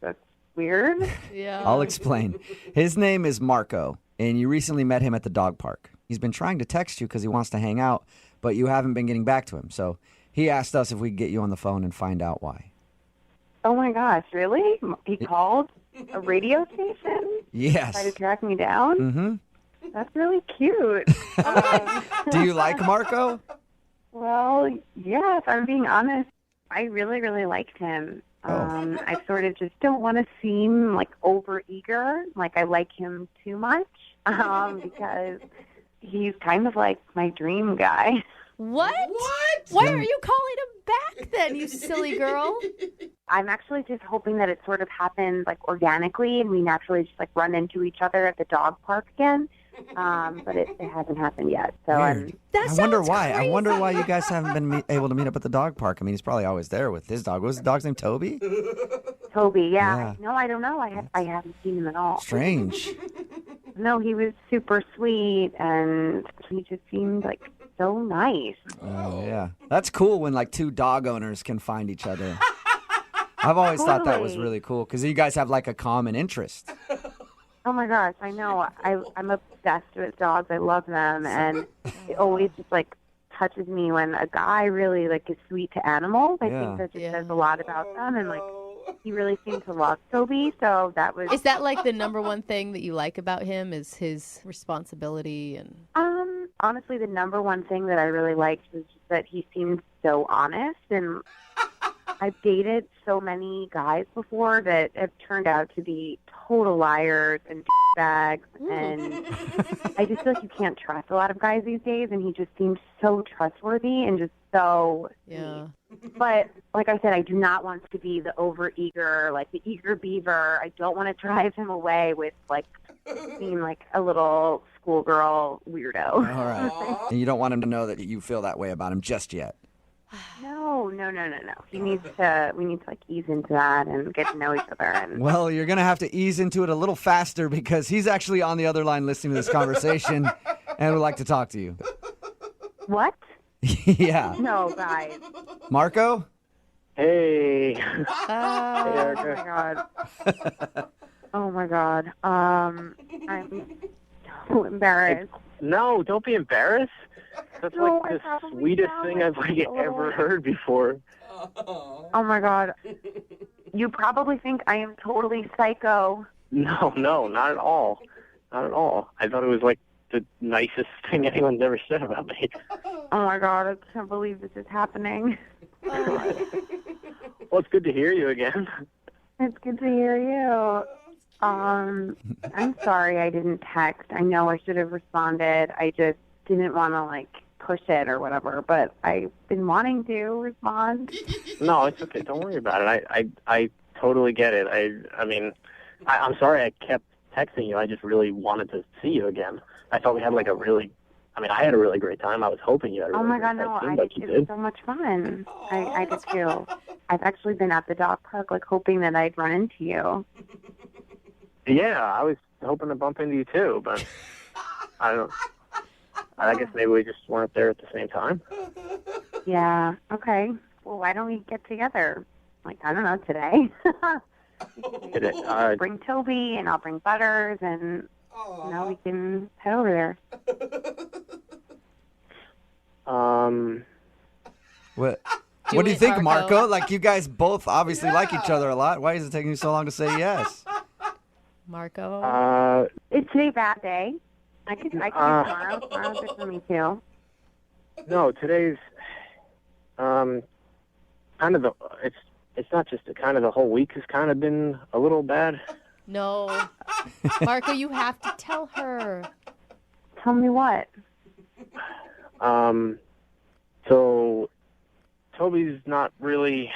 That's weird. Yeah. I'll explain. His name is Marco, and you recently met him at the dog park. He's been trying to text you because he wants to hang out, but you haven't been getting back to him. So he asked us if we could get you on the phone and find out why. Oh my gosh, really? He called a radio station? Yes. Tried to track me down? Mm-hmm. That's really cute. Do you like Marco? Well, yeah, if I'm being honest, I really, really liked him. I sort of just don't want to seem like overeager, like I like him too much, because he's kind of like my dream guy. What? What? Why are you calling him back then, you silly girl? I'm actually just hoping that it sort of happens like organically and we naturally just like run into each other at the dog park again. But it hasn't happened yet. So Weird. That I wonder sounds why. crazy. I wonder why you guys haven't been able to meet up at the dog park. I mean, he's probably always there with his dog. What was the dog's name? Toby? Toby, yeah. Yeah. No, I don't know. I haven't seen him at all. Strange. No, he was super sweet and he just seemed like so nice. Oh, yeah. That's cool when like two dog owners can find each other. I've always thought that was Totally. really cool because you guys have like a common interest. Oh my gosh, I know. I'm obsessed with dogs. I love them, and it always just like touches me when a guy really like is sweet to animals. I Yeah. think that just Yeah. says a lot about them, and like he really seemed to love Toby. So that was Is that like the number one thing that you like about him is his responsibility and honestly the number one thing that I really liked was just that he seemed so honest, and I've dated so many guys before that have turned out to be total liars and bags, and I just feel like you can't trust a lot of guys these days, and he just seemed so trustworthy and just so yeah. But like I said, I do not want to be the overeager, like the eager beaver. I don't want to drive him away with like being like a little schoolgirl weirdo. All right. And you don't want him to know that you feel that way about him just yet. No. We need to like ease into that and get to know each other. And Well, you're going to have to ease into it a little faster because he's actually on the other line listening to this conversation and would like to talk to you. what? Yeah. No, guys. Marco? Hey. Oh Erica. my god. Oh my god. I'm so embarrassed. No, don't be embarrassed. That's No, like I the probably sweetest sound thing like I've a little- ever heard before. Oh my god. You probably think I am totally psycho. No, not at all. Not at all. I thought it was like the nicest thing anyone's ever said about me. Oh my god, I can't believe this is happening. Well, it's good to hear you again. It's good to hear you. I'm sorry I didn't text. I know I should have responded. I just didn't want to like push it or whatever, but I've been wanting to respond. No, it's okay. Don't worry about it. I totally get it. I mean, I'm sorry I kept texting you. I just really wanted to see you again. I thought we had like I had a really great time. I was hoping you had a really Oh my great god, no, time. Seemed like you it was did. so much fun. I did too. I've actually been at the dog park like hoping that I'd run into you. Yeah, I was hoping to bump into you too, but I guess maybe we just weren't there at the same time. Yeah. Okay. Well, why don't we get together? Like, I don't know, today. Bring Toby, and I'll bring Butters, and we can head over there. What do you think, Marco? Like, you guys both obviously like each other a lot. Why is it taking you so long to say yes? Marco? Is today a bad day? I could do tomorrow. Tomorrow's good for me, too. No, today's kind of it's not just kind of the whole week has kind of been a little bad. No. Marco, you have to tell her. Tell me what? So Toby's not really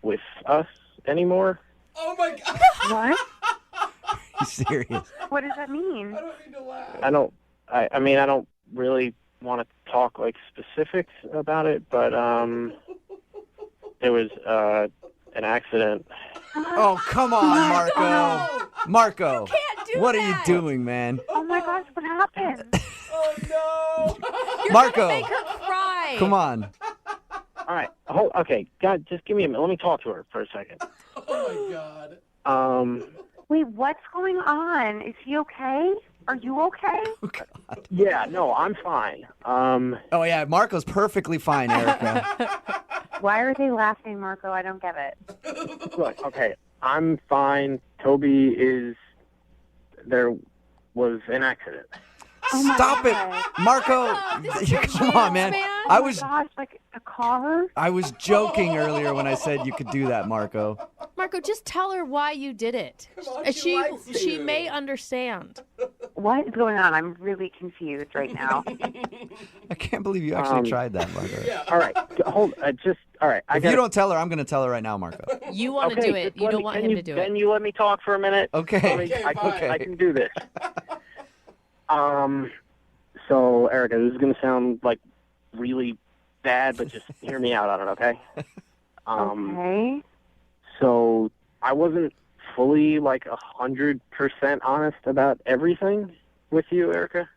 with us anymore. Oh my God! What? Are you serious? What does that mean? I don't mean to laugh. I mean, I don't really want to talk like specifics about it, but there was an accident. Oh, come on, Marco. Oh, Marco, You can't do what that. are you doing, man? Oh, my gosh, what happened? Oh no! You're Marco. gonna make her cry. Come on. All right, okay, God, just give me a minute. Let me talk to her for a second. Oh my God! Wait, what's going on? Is he okay? Are you okay? Oh, God. Yeah, no, I'm fine. Oh, yeah, Marco's perfectly fine, Erica. Why are they laughing, Marco? I don't get it. Look, okay, I'm fine. There was an accident. Oh my Stop it. God. Marco, this is your come chance, on, man. man. I Oh, was my gosh, like a car? I was joking earlier when I said you could do that, Marco. Marco, just tell her why you did it. Come on, she likes she you. may understand. What is going on? I'm really confused right now. I can't believe you actually tried that, Marco. All right, hold. All right. If you don't tell her, I'm going to tell her right now, Marco. You want to Okay, do it. just You let don't me- want can him you- to do Then it. you let me talk for a minute. Okay. I can do this. So, Erica, this is going to sound like really bad, but just hear me out on it, okay? Okay. So, I wasn't fully, 100% honest about everything with you, Erica.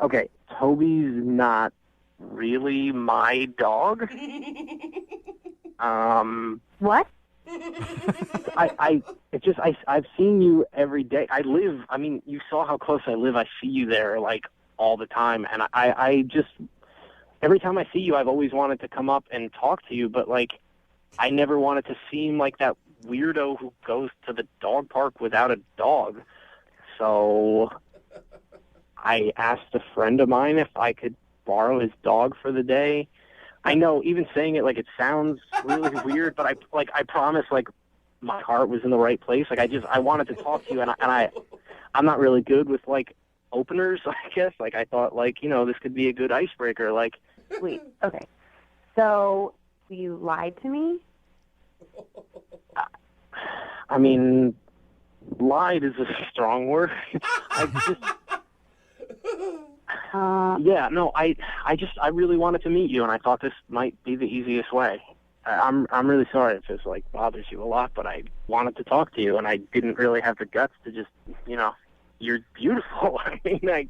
Okay, Toby's not really my dog. What? I've seen you every day. You saw how close I live. I see you there all the time, and I just every time I see you, I've always wanted to come up and talk to you, but I never wanted to seem like that weirdo who goes to the dog park without a dog. So I asked a friend of mine if I could borrow his dog for the day. I know, even saying it it sounds really weird, but I promise my heart was in the right place. I wanted to talk to you, and I'm not really good with openers, I guess. I thought this could be a good icebreaker. Wait, okay. So you lied to me? I mean, lied is a strong word. I really wanted to meet you, and I thought this might be the easiest way. I'm really sorry if this bothers you a lot, but I wanted to talk to you, and I didn't really have the guts to just, you're beautiful. I mean, I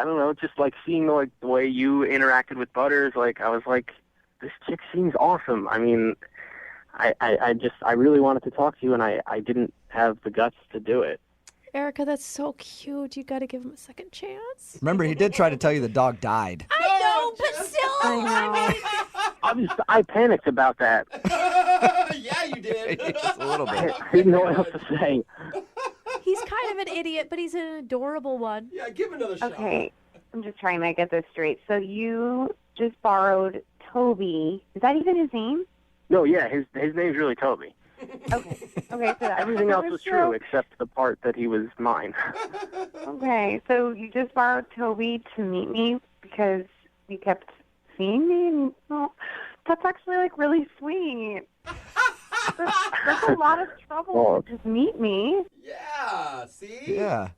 don't know, just seeing the way you interacted with Butters, I was this chick seems awesome. I mean, I really wanted to talk to you, and I didn't have the guts to do it. Erica, that's so cute. You got to give him a second chance. Remember, he did try to tell you the dog died. I know, but still, I panicked about that. Yeah, you did. Just a little bit. I didn't know what else to say. he's kind of an idiot, but he's an adorable one. Yeah, give him another shot. Okay, I'm just trying to get this straight. So you just borrowed Toby. Is that even his name? No, yeah, his name's really Toby. Okay, so that Everything else was true except the part that he was mine. Okay, so you just borrowed Toby to meet me because you kept seeing me? Well, that's actually really sweet. That's a lot of trouble to just meet me. Yeah, see? Yeah.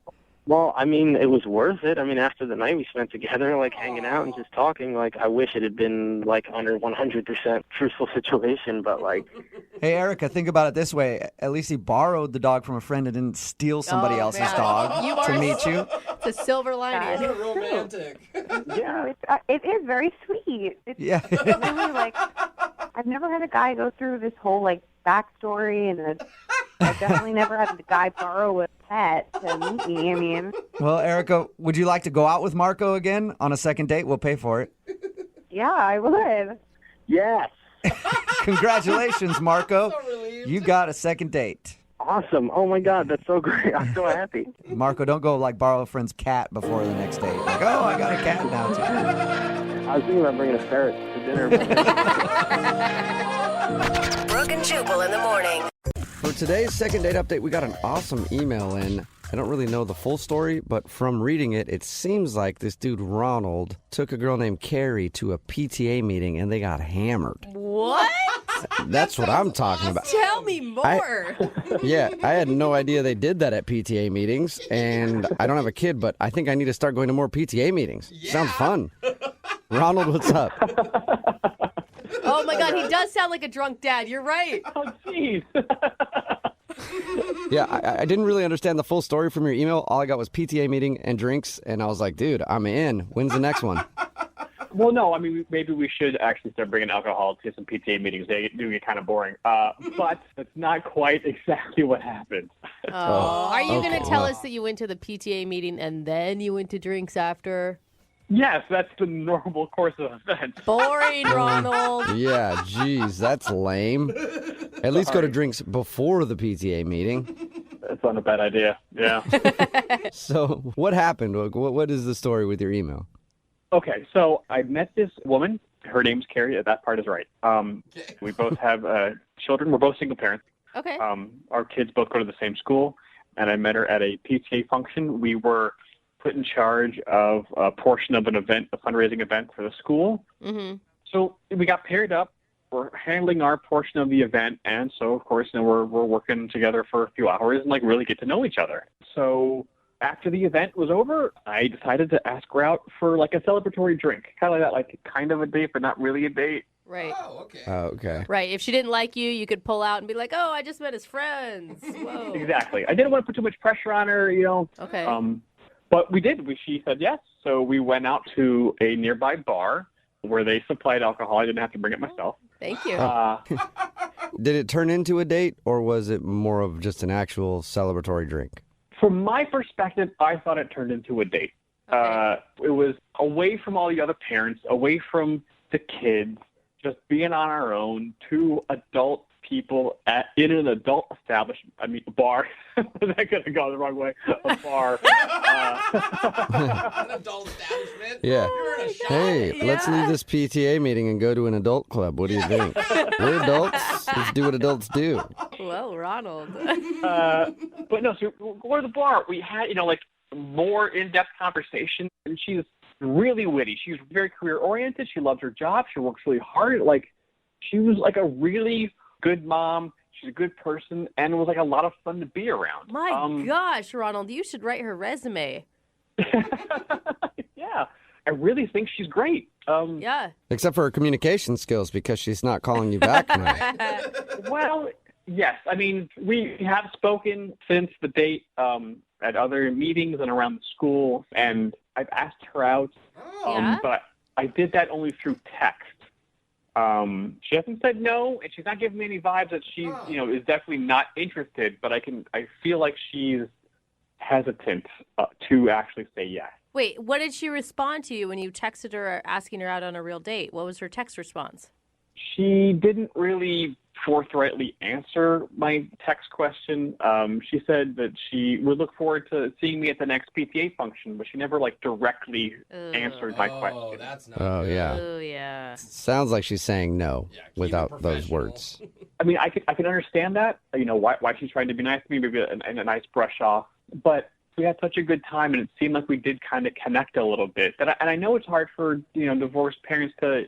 Well, I mean, it was worth it. I mean, after the night we spent together, like hanging out and just talking, like I wish it had been like under 100% truthful situation, but like. Hey, Erica, think about it this way. At least he borrowed the dog from a friend and didn't steal somebody else's dog to meet you. It's a silver lining. What a romantic. Yeah, it is very sweet. It's Yeah. really like, I've never had a guy go through this whole like backstory, and I've definitely never had a guy borrow a pet to meet me. I mean, Well, Erica, would you like to go out with Marco again on a second date? We'll pay for it. yeah, I would. Yes. Congratulations, Marco. So relieved. You got a second date. Awesome. Oh my God, that's so great. I'm so happy. Marco, don't go like borrow a friend's cat before the next date. Like, oh, I got a cat now too. I was thinking about bringing a ferret to dinner. Brooke and Jubal in the morning. For today's second date update, we got an awesome email in. I don't really know the full story, but from reading it, it seems like this dude Ronald took a girl named Carrie to a PTA meeting and they got hammered. What? That's what I'm talking about. Tell me more. Yeah, I had no idea they did that at PTA meetings, and I don't have a kid, but I think I need to start going to more PTA meetings. Sounds fun. Ronald, what's up? Oh my God, he does sound like a drunk dad. You're right. Oh, jeez. Yeah, I didn't really understand the full story from your email. All I got was PTA meeting and drinks, and I was like, dude, I'm in. When's the next one? Well, no, I mean, maybe we should actually start bringing alcohol to some PTA meetings. They do get kind of boring. But that's not quite exactly what happened. Are you going to tell well. us that you went to the PTA meeting and then you went to drinks after? Yes, that's the normal course of events. Boring, Ronald. Yeah, geez, that's lame. At least go to drinks before the PTA meeting. That's not a bad idea. Yeah. So what happened? What is the story with your email? Okay, so I met this woman. Her name's Carrie. That part is right. We both have children. We're both single parents. Okay. Our kids both go to the same school, and I met her at a PTA function. We were put in charge of a portion of an event, a fundraising event for the school. Mm-hmm. So we got paired up. We're handling our portion of the event, and so of course, we're working together for a few hours and like really get to know each other. So after the event was over, I decided to ask her out for like a celebratory drink, kind of like that, like kind of a date, but not really a date. Right. Oh, okay. Okay. Right. If she didn't like you, you could pull out and be like, oh, I just met his friends. Whoa. Exactly. I didn't want to put too much pressure on her, you know. Okay. But we did. She said yes. So we went out to a nearby bar where they supplied alcohol. I didn't have to bring it myself. Thank you. Did it turn into a date, or was it more of just an actual celebratory drink? From my perspective, I thought it turned into a date. Okay. It was away from all the other parents, away from the kids, just being on our own, two adult people in an adult establishment. I mean, a bar. That could have gone the wrong way. A bar. An adult establishment? Yeah. You're in a shop. Hey, let's leave this PTA meeting and go to an adult club. What do you think? We're adults. Let's do what adults do. Well, Ronald. But no, so we go to the bar. We had, like more in-depth conversation, and she's really witty. She's very career-oriented. She loves her job. She works really hard. Like, she was like a really good mom. She's a good person, and it was like a lot of fun to be around. My gosh, Ronald, you should write her resume. Yeah, I really think she's great. Yeah. Except for her communication skills, because she's not calling you back now. Well, yes. I mean, we have spoken since the date at other meetings and around the school, and I've asked her out, Yeah? but I did that only through text. She hasn't said no, and she's not giving me any vibes that she's, is definitely not interested, but I feel like she's hesitant to actually say yes. Wait, what did she respond to you when you texted her asking her out on a real date? What was her text response? She didn't really forthrightly answer my text question. She said that she would look forward to seeing me at the next PTA function, but she never directly answered my question. That's not Oh, good. yeah. Oh, yeah. Sounds like she's saying no Yeah, keep it without those professional. words. I mean, I can understand that, why she's trying to be nice to me, maybe a nice brush off, but we had such a good time, and it seemed like we did kind of connect a little bit. And I know it's hard for, divorced parents to,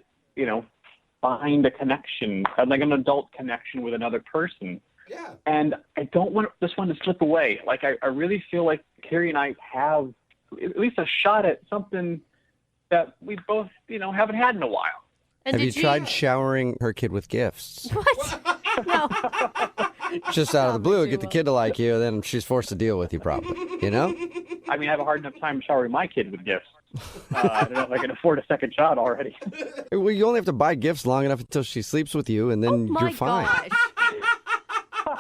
find a connection, like an adult connection with another person. Yeah. And I don't want this one to slip away. Like, I really feel like Carrie and I have at least a shot at something that we both, haven't had in a while. And Have you tried showering her kid with gifts? What? No. Just out of the blue, get the kid to like you, then she's forced to deal with you probably, I mean, I have a hard enough time showering my kid with gifts. I don't know if I can afford a second shot already. Well, you only have to buy gifts long enough until she sleeps with you, and then you're fine. Gosh.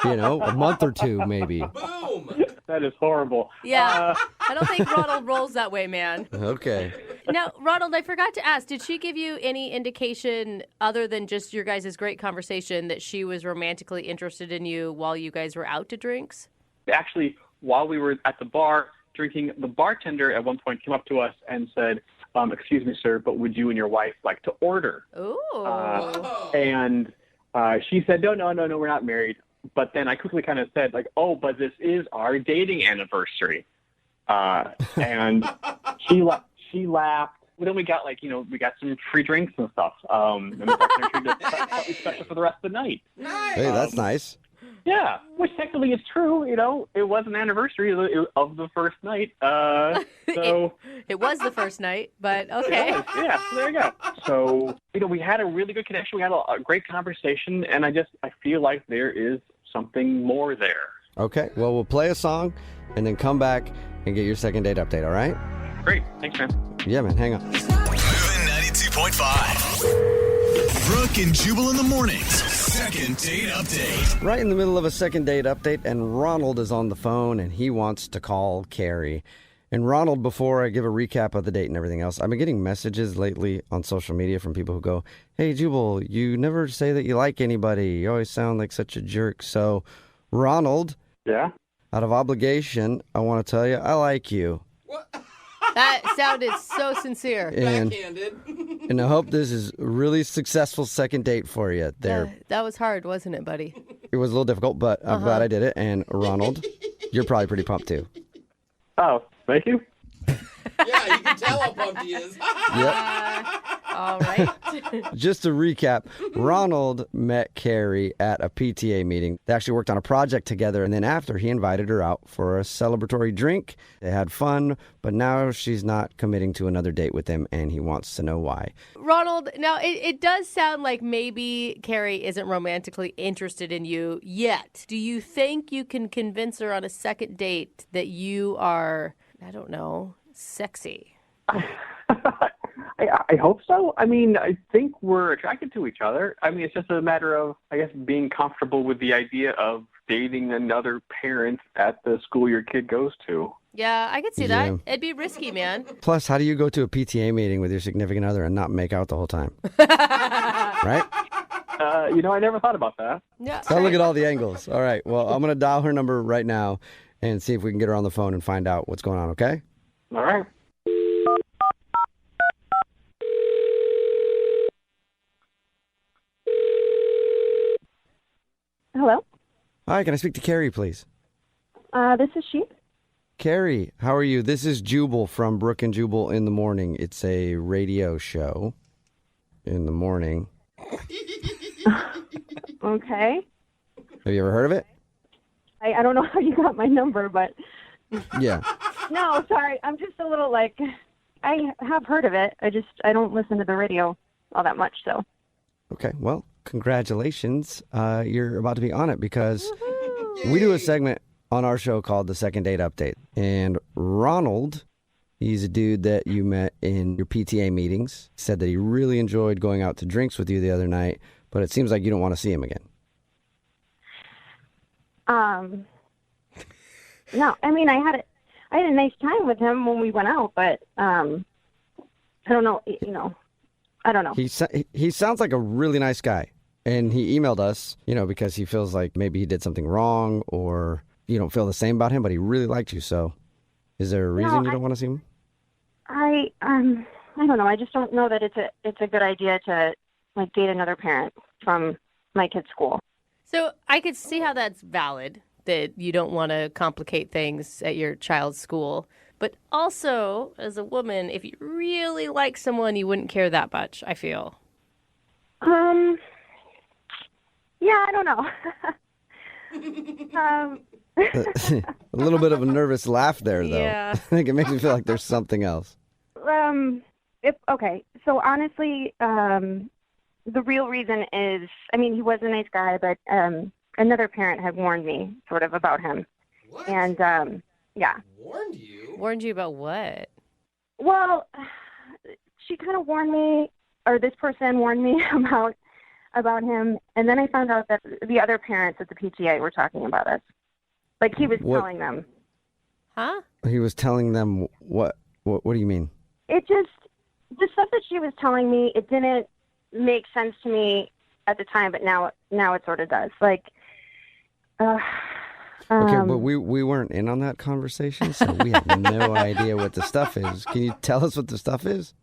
A month or two maybe. Boom. That is horrible. Yeah. I don't think Ronald rolls that way, man. Okay. Now, Ronald, I forgot to ask, did she give you any indication other than just your guys' great conversation that she was romantically interested in you while you guys were out to drinks? Actually, while we were at the bar drinking, the bartender at one point came up to us and said, excuse me, sir, but would you and your wife like to order? Ooh. And she said, no, we're not married. But then I quickly kind of said, but this is our dating anniversary. And she laughed. Well, then we got we got some free drinks and stuff. And the bartender treated us something special for the rest of the night. Nice. Hey, that's nice. Yeah, which technically is true. It was an anniversary of the first night. So it was the first night, but okay. Yeah, there you go. So we had a really good connection. We had a great conversation, and I feel like there is something more there. Okay, well, we'll play a song and then come back and get your second date update, all right? Great. Thanks, man. Yeah, man, hang on. Moving 92.5. Brooke and Jubal in the mornings. Second date update. Right in the middle of a second date update, and Ronald is on the phone, and he wants to call Carrie. And Ronald, before I give a recap of the date and everything else, I've been getting messages lately on social media from people who go, hey, Jubal, you never say that you like anybody. You always sound like such a jerk. So, Ronald, yeah, out of obligation, I want to tell you I like you. What? That sounded so sincere. Backhanded. And I hope this is a really successful second date for you there. That was hard, wasn't it, buddy? It was a little difficult, but I'm glad I did it. And Ronald, you're probably pretty pumped too. Oh, thank you. Yeah, you can tell how pumped he is. Yep. All right. Just to recap, Ronald met Carrie at a PTA meeting. They actually worked on a project together, and then after, he invited her out for a celebratory drink. They had fun, but now she's not committing to another date with him, and he wants to know why. Ronald, now it does sound like maybe Carrie isn't romantically interested in you yet. Do you think you can convince her on a second date that you are, I don't know, sexy? I hope so. I mean, I think we're attracted to each other. I mean, it's just a matter of, I guess, being comfortable with the idea of dating another parent at the school your kid goes to. Yeah, I could see that. It'd be risky, man. Plus, how do you go to a PTA meeting with your significant other and not make out the whole time? Right? I never thought about that. Yeah. So look at all the angles. All right. Well, I'm going to dial her number right now and see if we can get her on the phone and find out what's going on, okay? All right. Hello? Hi, can I speak to Carrie, please? This is she. Carrie, how are you? This is Jubal from Brooke and Jubal in the Morning. It's a radio show in the morning. Okay. Have you ever heard of it? I don't know how you got my number, but... Yeah. No, sorry. I'm just a little I have heard of it. I don't listen to the radio all that much, so... Okay, well, congratulations. You're about to be on it because we do a segment on our show called The Second Date Update. And Ronald, he's a dude that you met in your PTA meetings, said that he really enjoyed going out to drinks with you the other night, but it seems like you don't want to see him again. No, I mean, I had a nice time with him when we went out, but I don't know, I don't know. He sounds like a really nice guy. And he emailed us, because he feels like maybe he did something wrong or you don't feel the same about him, but he really liked you. So is there a reason you don't want to see him? I don't know. I just don't know that it's a good idea to date another parent from my kid's school. So I could see how that's valid, that you don't want to complicate things at your child's school. But also, as a woman, if you really like someone, you wouldn't care that much, I feel. Yeah, I don't know. A little bit of a nervous laugh there, though. Yeah. I think it makes me feel like there's something else. So honestly, the real reason is, I mean, he was a nice guy, but another parent had warned me sort of about him. What? And yeah. Warned you? Warned you about what? Well, she kind of warned me, or this person warned me about him, and then I found out that the other parents at the PTA were talking about us. Like he was telling them. Huh? He was telling them what? What do you mean? It just, the stuff that she was telling me, it didn't make sense to me at the time, but now it sort of does. Like, Okay, but we weren't in on that conversation, so we have no idea what the stuff is. Can you tell us what the stuff is?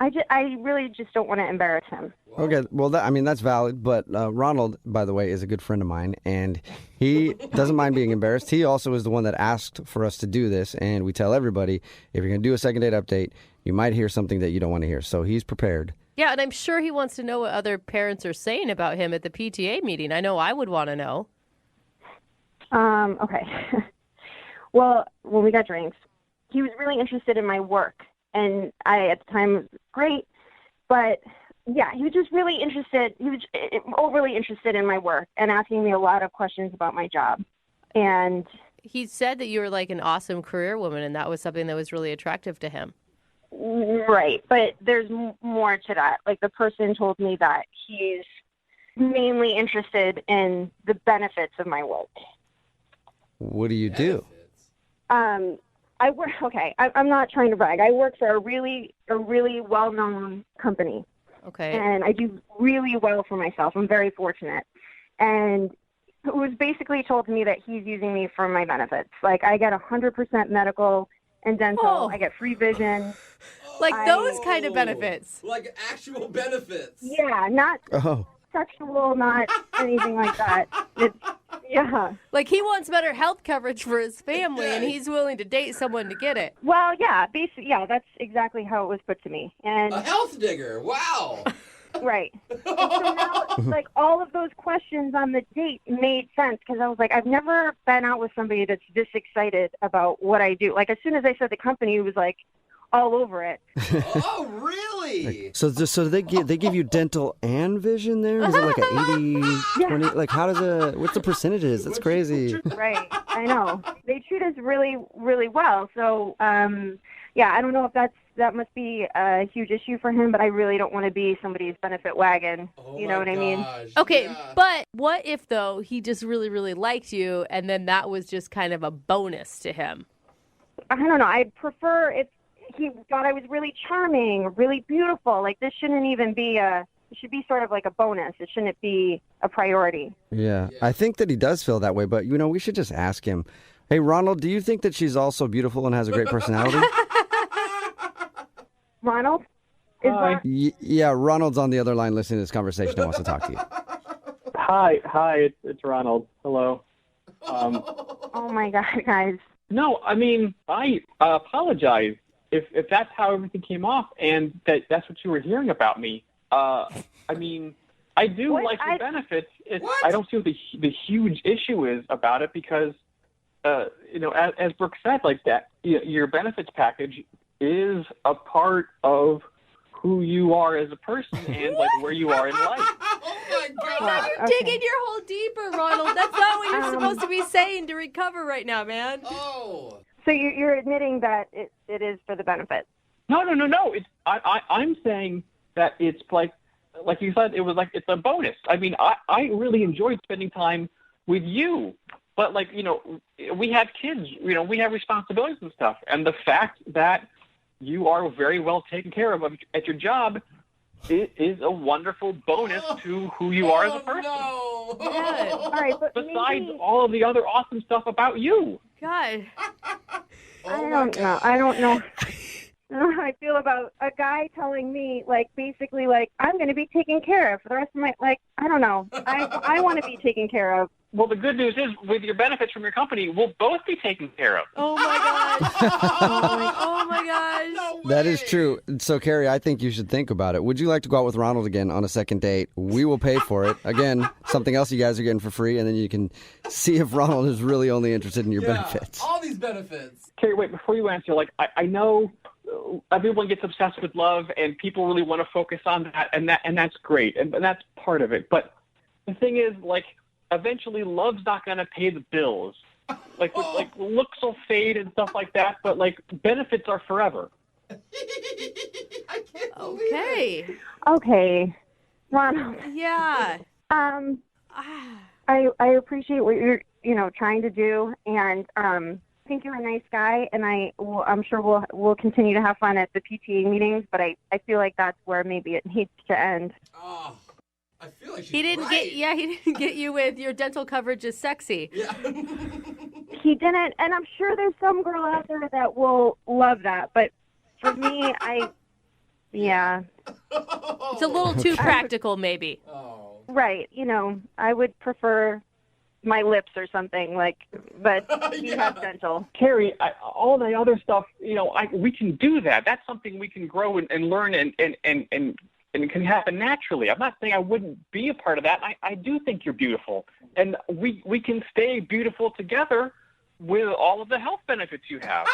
I really just don't want to embarrass him. Okay, well, that's valid, but Ronald, by the way, is a good friend of mine, and he doesn't mind being embarrassed. He also is the one that asked for us to do this, and we tell everybody, if you're going to do a second date update, you might hear something that you don't want to hear, so he's prepared. Yeah, and I'm sure he wants to know what other parents are saying about him at the PTA meeting. I know I would want to know. Okay. Well, when we got drinks, he was really interested in my work, and I, at the time, was great, but yeah, he was just really interested. He was overly interested in my work and asking me a lot of questions about my job. And he said that you were like an awesome career woman, and that was something that was really attractive to him. Right, but there's more to that. Like, the person told me that he's mainly interested in the benefits of my work. What do you do? I work. Okay, I'm not trying to brag. I work for a really well-known company. Okay. And I do really well for myself. I'm very fortunate. And it was basically told to me that he's using me for my benefits. Like, I get 100% medical and dental. Oh. I get free vision. Like those kind of benefits. Like actual benefits. Yeah, not sexual, not anything like that. Yeah. Like, he wants better health coverage for his family, and he's willing to date someone to get it. Well, yeah, that's exactly how it was put to me. And a health digger. Wow. Right. And so now, like, all of those questions on the date made sense, because I was like, I've never been out with somebody that's this excited about what I do. Like, as soon as I said the company, it was like all over it. Oh, really? So they give you dental and vision there? Is it like a 80, 20? Like, what's the percentages? That's crazy. Right. I know. They treat us really, really well. So, yeah, I don't know if that must be a huge issue for him, but I really don't want to be somebody's benefit wagon. You know what I mean? Okay, but what if, though, he just really, really liked you, and then that was just kind of a bonus to him? I don't know. I'd prefer if he thought I was really charming, really beautiful. Like, this shouldn't even be it should be sort of like a bonus. It shouldn't be a priority. Yeah, I think that he does feel that way, but, we should just ask him. Hey, Ronald, do you think that she's also beautiful and has a great personality? Ronald? Yeah, Ronald's on the other line listening to this conversation and wants to talk to you. Hi, it's Ronald. Hello. Oh my God, guys. No, I mean, I apologize if that's how everything came off and that's what you were hearing about me. I mean, I do like the benefits. I don't see what the huge issue is about it because, as Brooke said, like that, your benefits package is a part of who you are as a person and like where you are in life. Oh my God! You're digging your hole deeper, Ronald. That's not what you're supposed to be saying to recover right now, man. Oh. So you're admitting that it is for the benefit? No. I'm saying that it's like you said, it was like it's a bonus. I mean, I really enjoyed spending time with you, but we have kids. We have responsibilities and stuff, and the fact that you are very well taken care of at your job is a wonderful bonus to who you are as a person. No. Yeah. All right, but besides all of the other awesome stuff about you. God. I don't know. I don't know how I feel about a guy telling me, like, basically, like, I'm going to be taken care of for the rest of my, like, I don't know. I want to be taken care of. Well, the good news is, with your benefits from your company, we'll both be taken care of. Oh, my gosh. Oh, my gosh. No That is true. So, Carrie, I think you should think about it. Would you like to go out with Ronald again on a second date? We will pay for it. Again, something else you guys are getting for free, and then you can see if Ronald is really only interested in your benefits. All these benefits. Carrie, wait, before you answer, like, I know everyone gets obsessed with love, and people really want to focus on that, and that's great, and that's part of it. But the thing is, like, eventually love's not going to pay the bills. Like looks will fade and stuff like that, but like benefits are forever. Okay, Ronald. Yeah. I appreciate what you're trying to do, and I think you're a nice guy, and I'm sure we'll continue to have fun at the PTA meetings, but I feel like that's where maybe it needs to end. Oh, I feel like he didn't get you with your dental coverage is sexy. Yeah. He didn't, and I'm sure there's some girl out there that will love that, but for me, yeah. It's a little too practical, maybe. Oh. Right, I would prefer my lips or something, but you have dental. Carrie, all the other stuff, we can do that. That's something we can grow and learn and it can happen naturally. I'm not saying I wouldn't be a part of that. I do think you're beautiful, and we can stay beautiful together with all of the health benefits you have.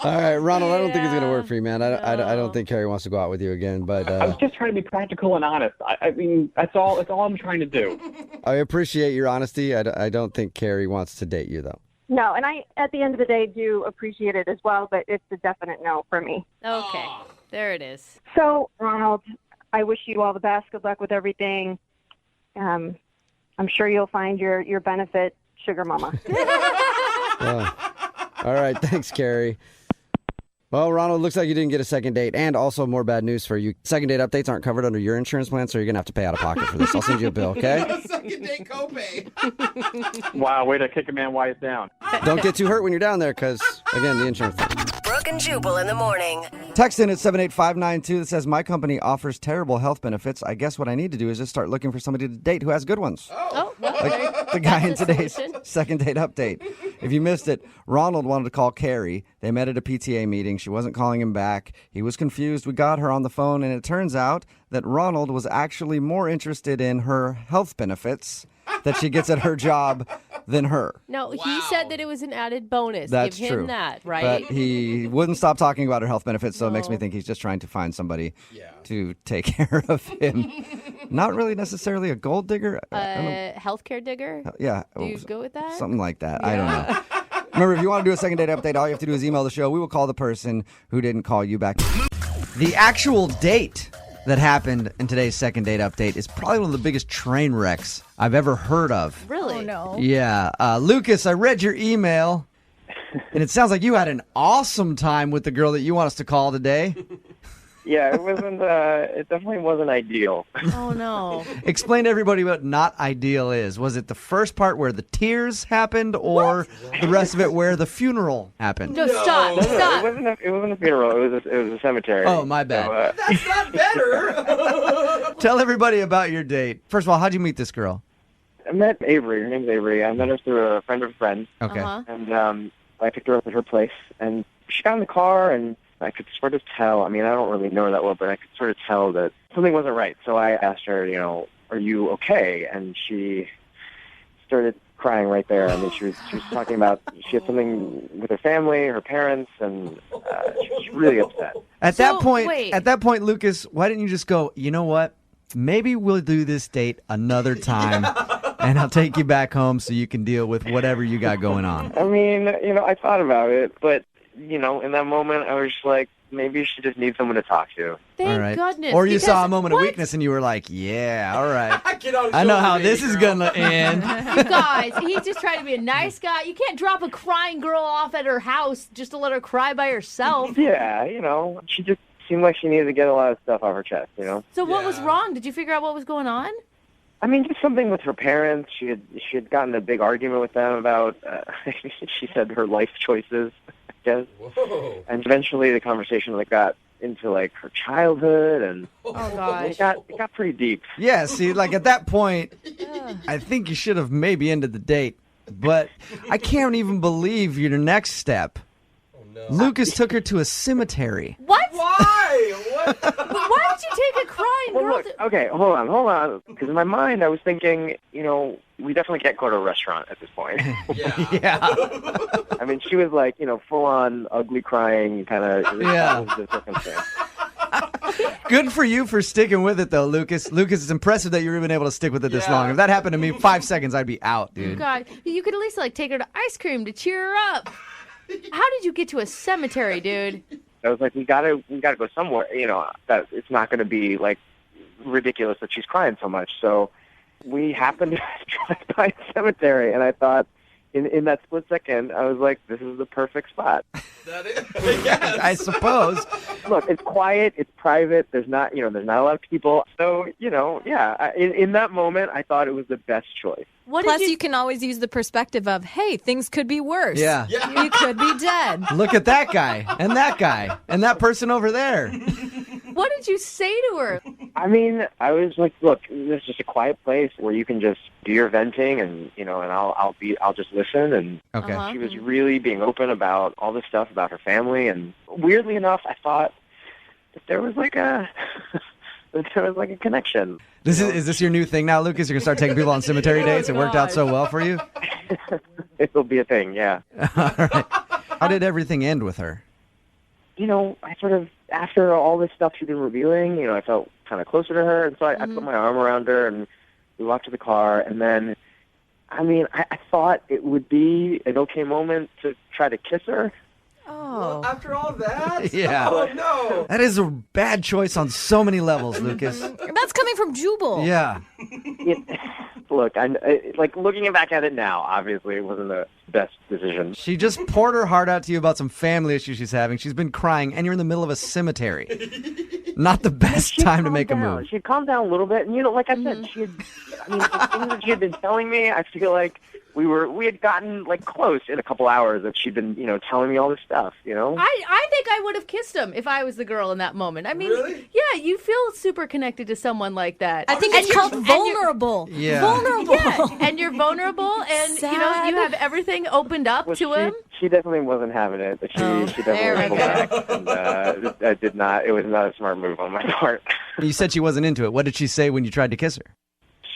All right, Ronald, I don't think it's going to work for you, man. I don't think Carrie wants to go out with you again, but... I was just trying to be practical and honest. I mean, that's all I'm trying to do. I appreciate your honesty. I don't think Carrie wants to date you, though. No, and I, at the end of the day, do appreciate it as well, but it's a definite no for me. Okay, there it is. So, Ronald, I wish you all the best. Good luck with everything. I'm sure you'll find your benefit sugar mama. All right, thanks, Carrie. Well, Ronald, looks like you didn't get a second date, and also more bad news for you. Second date updates aren't covered under your insurance plan, so you're going to have to pay out of pocket for this. I'll send you a bill, okay? Second date copay. Wow, way to kick a man while he's down. Don't get too hurt when you're down there, because, again, the insurance thing. Brooke and Jubal in the morning. Text in at 78592 that says, my company offers terrible health benefits. I guess what I need to do is just start looking for somebody to date who has good ones. Oh, well, Like the guy in today's solution. second date update. If you missed it, Ronald wanted to call Carrie. They met at a PTA meeting. She wasn't calling him back. He was confused. We got her on the phone, and it turns out that Ronald was actually more interested in her health benefits that she gets at her job than her. No, he said that it was an added bonus. That's Give him true. that, right? But he wouldn't stop talking about her health benefits, so it makes me think he's just trying to find somebody to take care of him. Not really necessarily a gold digger. Healthcare digger? Yeah. Do you go with that? Something like that. I don't know. Remember, if you want to do a second date update, all you have to do is email the show. We will call the person who didn't call you back. The actual date that happened in today's second date update is probably one of the biggest train wrecks I've ever heard of. Really? Oh, no. Yeah. Lucas, I read your email, and it sounds like you had an awesome time with the girl that you want us to call today. Yeah, it wasn't. It definitely wasn't ideal. Oh, no. Explain to everybody what not ideal is. Was it the first part where the tears happened, or the rest of it where the funeral happened? No, stop. Stop. It wasn't a funeral. It was a cemetery. Oh, my bad. That's not better. Tell everybody about your date. First of all, how'd you meet this girl? I met Avery. Her name's Avery. I met her through a friend of a friend. Okay. And I picked her up at her place, and she got in the car, and I could sort of tell. I mean, I don't really know her that well, but I could sort of tell that something wasn't right. So I asked her, are you okay? And she started crying right there. I mean, she was talking about she had something with her family, her parents, and she was really upset. At that point, Lucas, why didn't you just go, you know what? Maybe we'll do this date another time, and I'll take you back home so you can deal with whatever you got going on. I mean, I thought about it, but, in that moment, I was just like, maybe she just needs someone to talk to. Thank goodness. Or you saw a moment of weakness and you were like, yeah, all right. I know how this is going to end. You guys, he's just trying to be a nice guy. You can't drop a crying girl off at her house just to let her cry by herself. Yeah, she just seemed like she needed to get a lot of stuff off her chest, So what was wrong? Did you figure out what was going on? I mean, just something with her parents. She had gotten a big argument with them about, she said, her life choices, I guess. Whoa. And eventually the conversation got into her childhood, and oh gosh, it got pretty deep. Yeah, see, at that point, I think you should have maybe ended the date. But I can't even believe your next step Lucas took her to a cemetery. What? Why? What? Why would you take a crying Well, girl look, to... okay, hold on. Because in my mind, I was thinking, we definitely can't go to a restaurant at this point. Yeah. I mean, she was like, full on ugly crying kind of. Yeah. The circumstance. Good for you for sticking with it, though, Lucas. Lucas, it's impressive that you've been able to stick with it this long. If that happened to me 5 seconds, I'd be out, dude. God, you could at least take her to ice cream to cheer her up. How did you get to a cemetery, dude? I was like, we gotta go somewhere. That it's not going to be like ridiculous that she's crying so much. So we happened to drive by a cemetery, and I thought, in that split second, I was like, this is the perfect spot. That is, yes. I suppose. Look, it's quiet, it's private. There's not a lot of people. So yeah. In that moment, I thought it was the best choice. Plus, you can always use the perspective of, hey, things could be worse. Yeah. You could be dead. Look at that guy, and that person over there. What did you say to her? I mean, I was like, look, this is just a quiet place where you can just do your venting, and and I'll just listen. And Okay. she was really being open about all this stuff about her family, and weirdly enough, I thought that there was like a connection. Is this your new thing now, Lucas? You're gonna start taking people on cemetery dates? It worked out so well for you. It'll be a thing, yeah. All right. How did everything end with her? I sort of, after all this stuff she'd been revealing, I felt kind of closer to her, and so I put my arm around her, and we walked to the car, and then, I thought it would be an okay moment to try to kiss her. Oh. After all that? Yeah. Oh, no. That is a bad choice on so many levels, Lucas. That's coming from Jubal. Yeah. Look, looking back at it now, obviously it wasn't the best decision. She just poured her heart out to you about some family issues she's having. She's been crying, and you're in the middle of a cemetery. Not the best time to make a move. She had calmed down a little bit, and like I said, the things that she had been telling me, I feel like we had gotten close in a couple hours that she'd been, telling me all this stuff, I think I would have kissed him if I was the girl in that moment. I mean, Really? yeah, you feel super connected to someone like that. I think it's called vulnerable. Yeah. Vulnerable. Yeah, and you're vulnerable, and Sad. you have everything opened up to him. She definitely wasn't having it. She there definitely we pulled back. And, I did not. It was not a smart move on my part. You said she wasn't into it. What did she say when you tried to kiss her?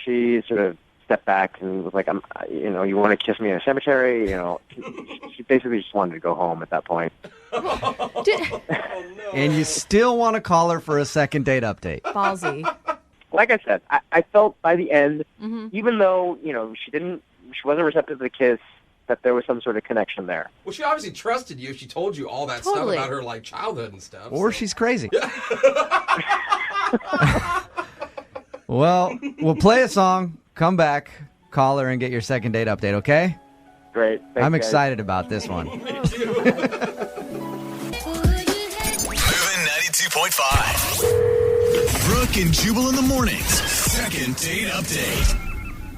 She sort of stepped back and was like, you want to kiss me in a cemetery? She basically just wanted to go home at that point. And you still want to call her for a second date update. Ballsy. Like I said, I felt by the end, even though, she wasn't receptive to the kiss, that there was some sort of connection there. Well, she obviously trusted you if she told you all that Totally. stuff about her childhood and stuff. Or she's crazy. Well, we'll play a song, come back, call her, and get your second date update, okay? Great. Thanks, I'm guys. excited about this one. Moving 92.5. Brooke and Jubal in the mornings. Second date update.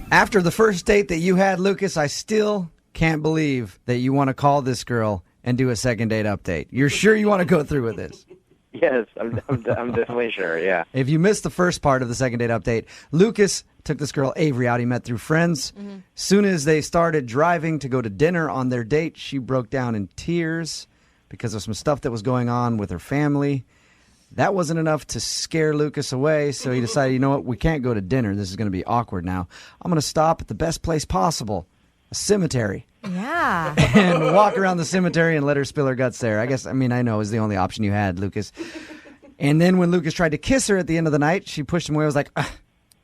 After the first date that you had, Lucas, I still can't believe that you want to call this girl and do a second date update. You're sure you want to go through with this? Yes, I'm definitely sure, yeah. If you missed the first part of the second date update, Lucas took this girl Avery out he met through friends. Soon as they started driving to go to dinner on their date, she broke down in tears because of some stuff that was going on with her family. That wasn't enough to scare Lucas away, so he decided, you know what, we can't go to dinner. This is going to be awkward now. I'm going to stop at the best place possible, a cemetery. Yeah. And walk around the cemetery and let her spill her guts there. I know is the only option you had, Lucas. And then when Lucas tried to kiss her at the end of the night, she pushed him away. I was like,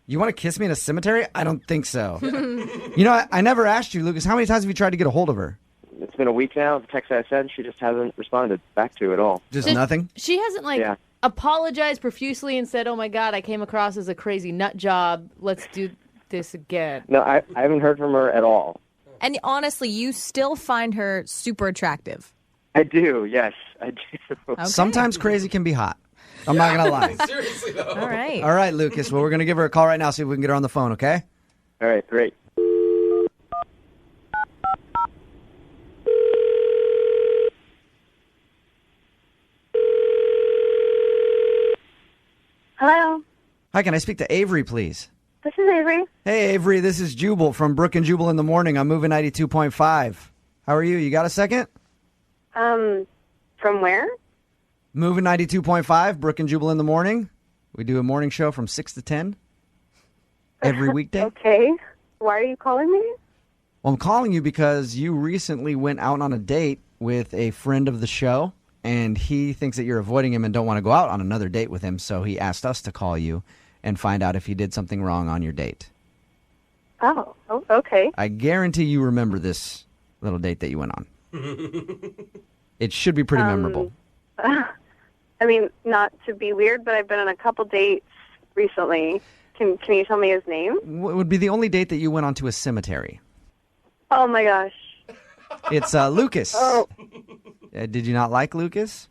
you want to kiss me in a cemetery? I don't think so. I never asked you, Lucas, how many times have you tried to get a hold of her? It's been a week now. The text I sent, she just hasn't responded back to at all. Just nothing? She hasn't apologized profusely and said, oh my God, I came across as a crazy nut job. Let's do this again. No, I haven't heard from her at all. And honestly, you still find her super attractive. I do, yes, I do. Okay. Sometimes crazy can be hot. I'm not going to lie. Seriously, though. All right. All right, Lucas. Well, we're going to give her a call right now, see if we can get her on the phone, okay? All right, great. Hello, Hi, can I speak to Avery, please? this is Avery. Hey, Avery, this is Jubal from Brooke and Jubal in the morning. I'm moving 92.5. How are you? You got a second? From where? Moving 92.5, Brooke and Jubal in the morning. We do a morning show from 6 to 10 every weekday. Okay. Why are you calling me? Well, I'm calling you because you recently went out on a date with a friend of the show, and he thinks that you're avoiding him and don't want to go out on another date with him, so he asked us to call you and find out if you did something wrong on your date. Oh, okay. I guarantee you remember this little date that you went on. It should be pretty memorable. I mean, not to be weird, but I've been on a couple dates recently. Can you tell me his name? It would be the only date that you went on to a cemetery. Oh, my gosh. It's Lucas. Oh. Did you not like Lucas?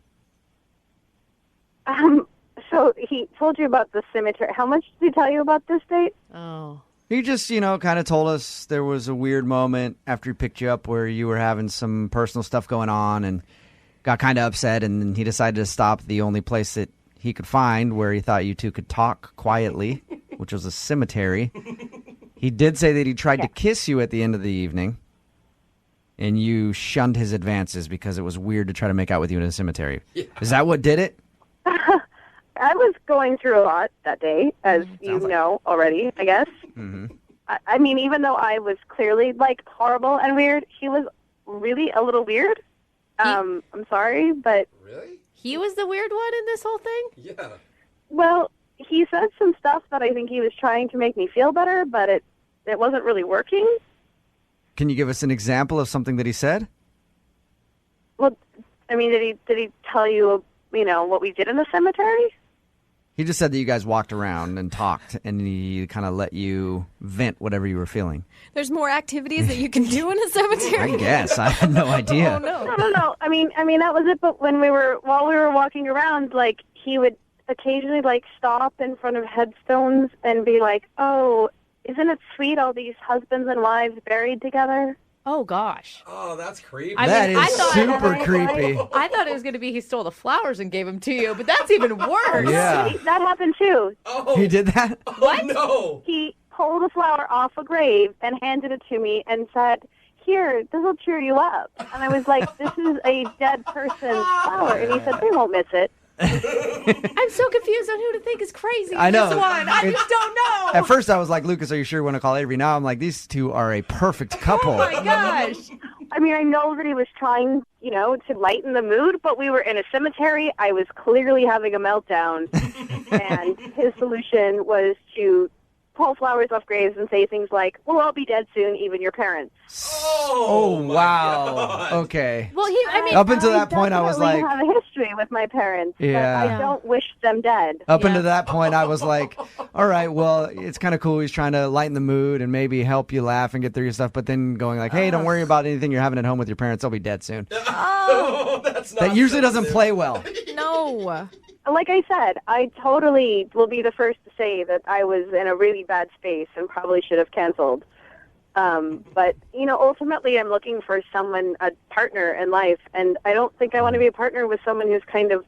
So he told you about the cemetery. How much did he tell you about this date? Oh. He just, kind of told us there was a weird moment after he picked you up where you were having some personal stuff going on and got kind of upset, and then he decided to stop at the only place that he could find where he thought you two could talk quietly, which was a cemetery. He did say that he tried to kiss you at the end of the evening, and you shunned his advances because it was weird to try to make out with you in a cemetery. Yeah. Is that what did it? I was going through a lot that day, as you know already, I guess. Mm-hmm. I mean, even though I was clearly, horrible and weird, he was really a little weird. I'm sorry, but... Really? He was the weird one in this whole thing? Yeah. Well, he said some stuff that I think he was trying to make me feel better, but it wasn't really working. Can you give us an example of something that he said? Well, I mean, did he tell you, what we did in the cemetery? He just said that you guys walked around and talked, and he kind of let you vent whatever you were feeling. There's more activities that you can do in a cemetery. I guess. I had no idea. Oh, no. No. I mean, that was it. But while we were walking around, he would occasionally, stop in front of headstones and be like, "Oh, isn't it sweet, all these husbands and wives buried together?" Oh, gosh. Oh, that's creepy. That is super creepy. I thought it was going to be he stole the flowers and gave them to you, but that's even worse. Yeah. That happened too. Oh. He did that? What? No. He pulled a flower off a grave and handed it to me and said, "Here, this will cheer you up." And I was like, "This is a dead person's flower." And he said, "They won't miss it." I'm so confused on who to think is crazy I know. this one. I just don't know. At first I was like, Lucas, are you sure you want to call Avery? Now I'm like, these two are a perfect couple. Oh, my gosh. I mean, I know that he was trying, to lighten the mood, but we were in a cemetery. I was clearly having a meltdown. And his solution was to pull flowers off graves and say things like, "We'll all be dead soon, even your parents." Oh, my wow. God. Okay. Well, Up until that point, I was definitely like... have a history with my parents, Yeah. but I don't wish them dead. Up until that point, I was like, all right, well, it's kind of cool. He's trying to lighten the mood and maybe help you laugh and get through your stuff. But then going like, hey, don't worry about anything you're having at home with your parents. They'll be dead soon. Oh, that's not That usually doesn't play well. No. Like I said, I totally will be the first to say that I was in a really bad space and probably should have canceled. But, ultimately I'm looking for a partner in life, and I don't think I want to be a partner with someone who's kind of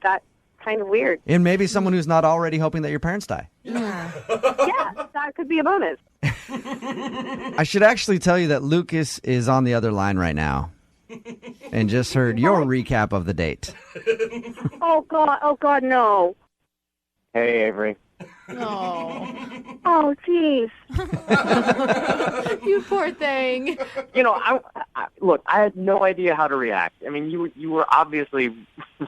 weird. And maybe someone who's not already hoping that your parents die. Yeah, that could be a bonus. I should actually tell you that Lucas is on the other line right now and just heard your recap of the date. Oh, God, no. Hey, Avery. Oh. Oh, jeez. You poor thing. Look, I had no idea how to react. I mean, you were obviously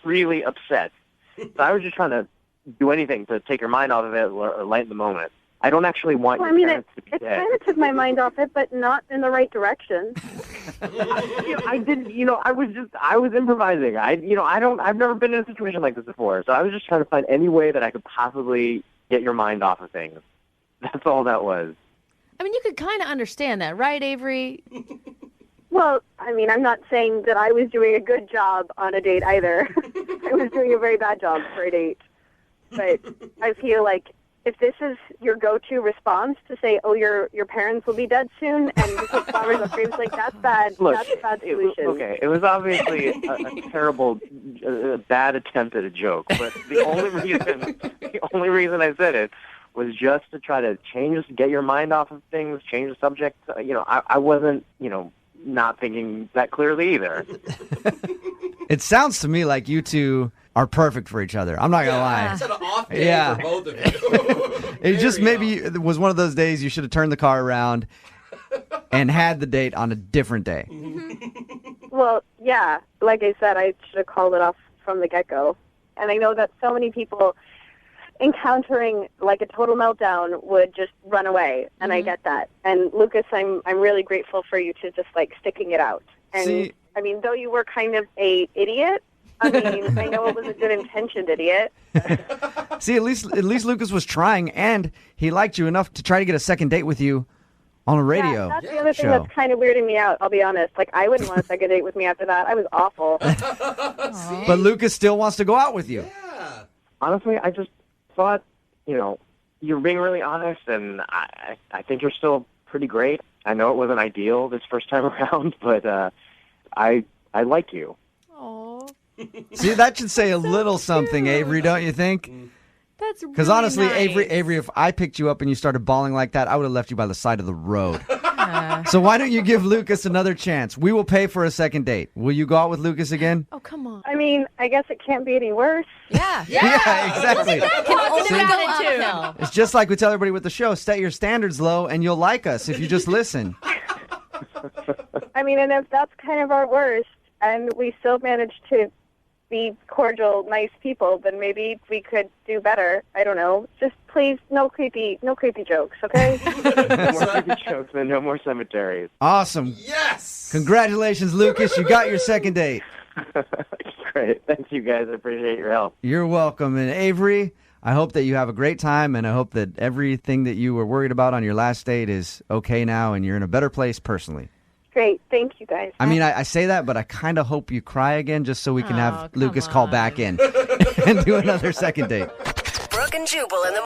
really upset. So I was just trying to do anything to take your mind off of it or lighten the moment. I don't actually want your parents to be it dead. kind of took my mind off it, but not in the right direction. I didn't, I was improvising. I've never been in a situation like this before. So I was just trying to find any way that I could possibly get your mind off of things. That's all that was. I mean, you could kind of understand that, right, Avery? Well, I mean, I'm not saying that I was doing a good job on a date either. I was doing a very bad job for a date. But I feel like if this is your go-to response to say, "Oh, your parents will be dead soon," and you put flowers on graves, that's bad. Look, that's a bad solution. It was obviously a terrible, bad attempt at a joke. But the only reason I said it was just to try to get your mind off of things, change the subject. I wasn't, not thinking that clearly either. It sounds to me like you two are perfect for each other. I'm not going to lie. It's an off day for both of you. It just maybe it was one of those days you should have turned the car around and had the date on a different day. Well, yeah, like I said, I should have called it off from the get-go. And I know that so many people encountering like a total meltdown would just run away, and I get that. And Lucas, I'm really grateful for you to just like sticking it out. And I mean, though you were kind of a idiot, I mean, I know it was a good intentioned idiot. See, at least Lucas was trying, and he liked you enough to try to get a second date with you on a radio Yeah, that's the other thing show. that's kind of weirding me out, I'll be honest. Like, I wouldn't want a second date with me after that. I was awful. But Lucas still wants to go out with you. Honestly, I just thought, you're being really honest, and I think you're still pretty great. I know it wasn't ideal this first time around, but I like you. Oh. See, that should say a little something, Avery, don't you think? That's really Because honestly, nice. Avery, if I picked you up and you started bawling like that, I would have left you by the side of the road. So why don't you give Lucas another chance? We will pay for a second date. Will you go out with Lucas again? Oh, come on. I mean, I guess it can't be any worse. Yeah. Yeah, exactly. Positive attitude. It's just like we tell everybody with the show, set your standards low and you'll like us if you just listen. I mean, and if that's kind of our worst, and we still manage to be cordial, nice people, then maybe we could do better. I don't know. Just please, no creepy jokes, okay? No more creepy jokes and no more cemeteries. Awesome. Yes! Congratulations, Lucas. You got your second date. Great. Thank you, guys. I appreciate your help. You're welcome. And Avery, I hope that you have a great time, and I hope that everything that you were worried about on your last date is okay now and you're in a better place personally. Great. Thank you, guys. I mean, I say that, but I kind of hope you cry again just so we can have Lucas call back in and do another second date. Brooke and Jubal in the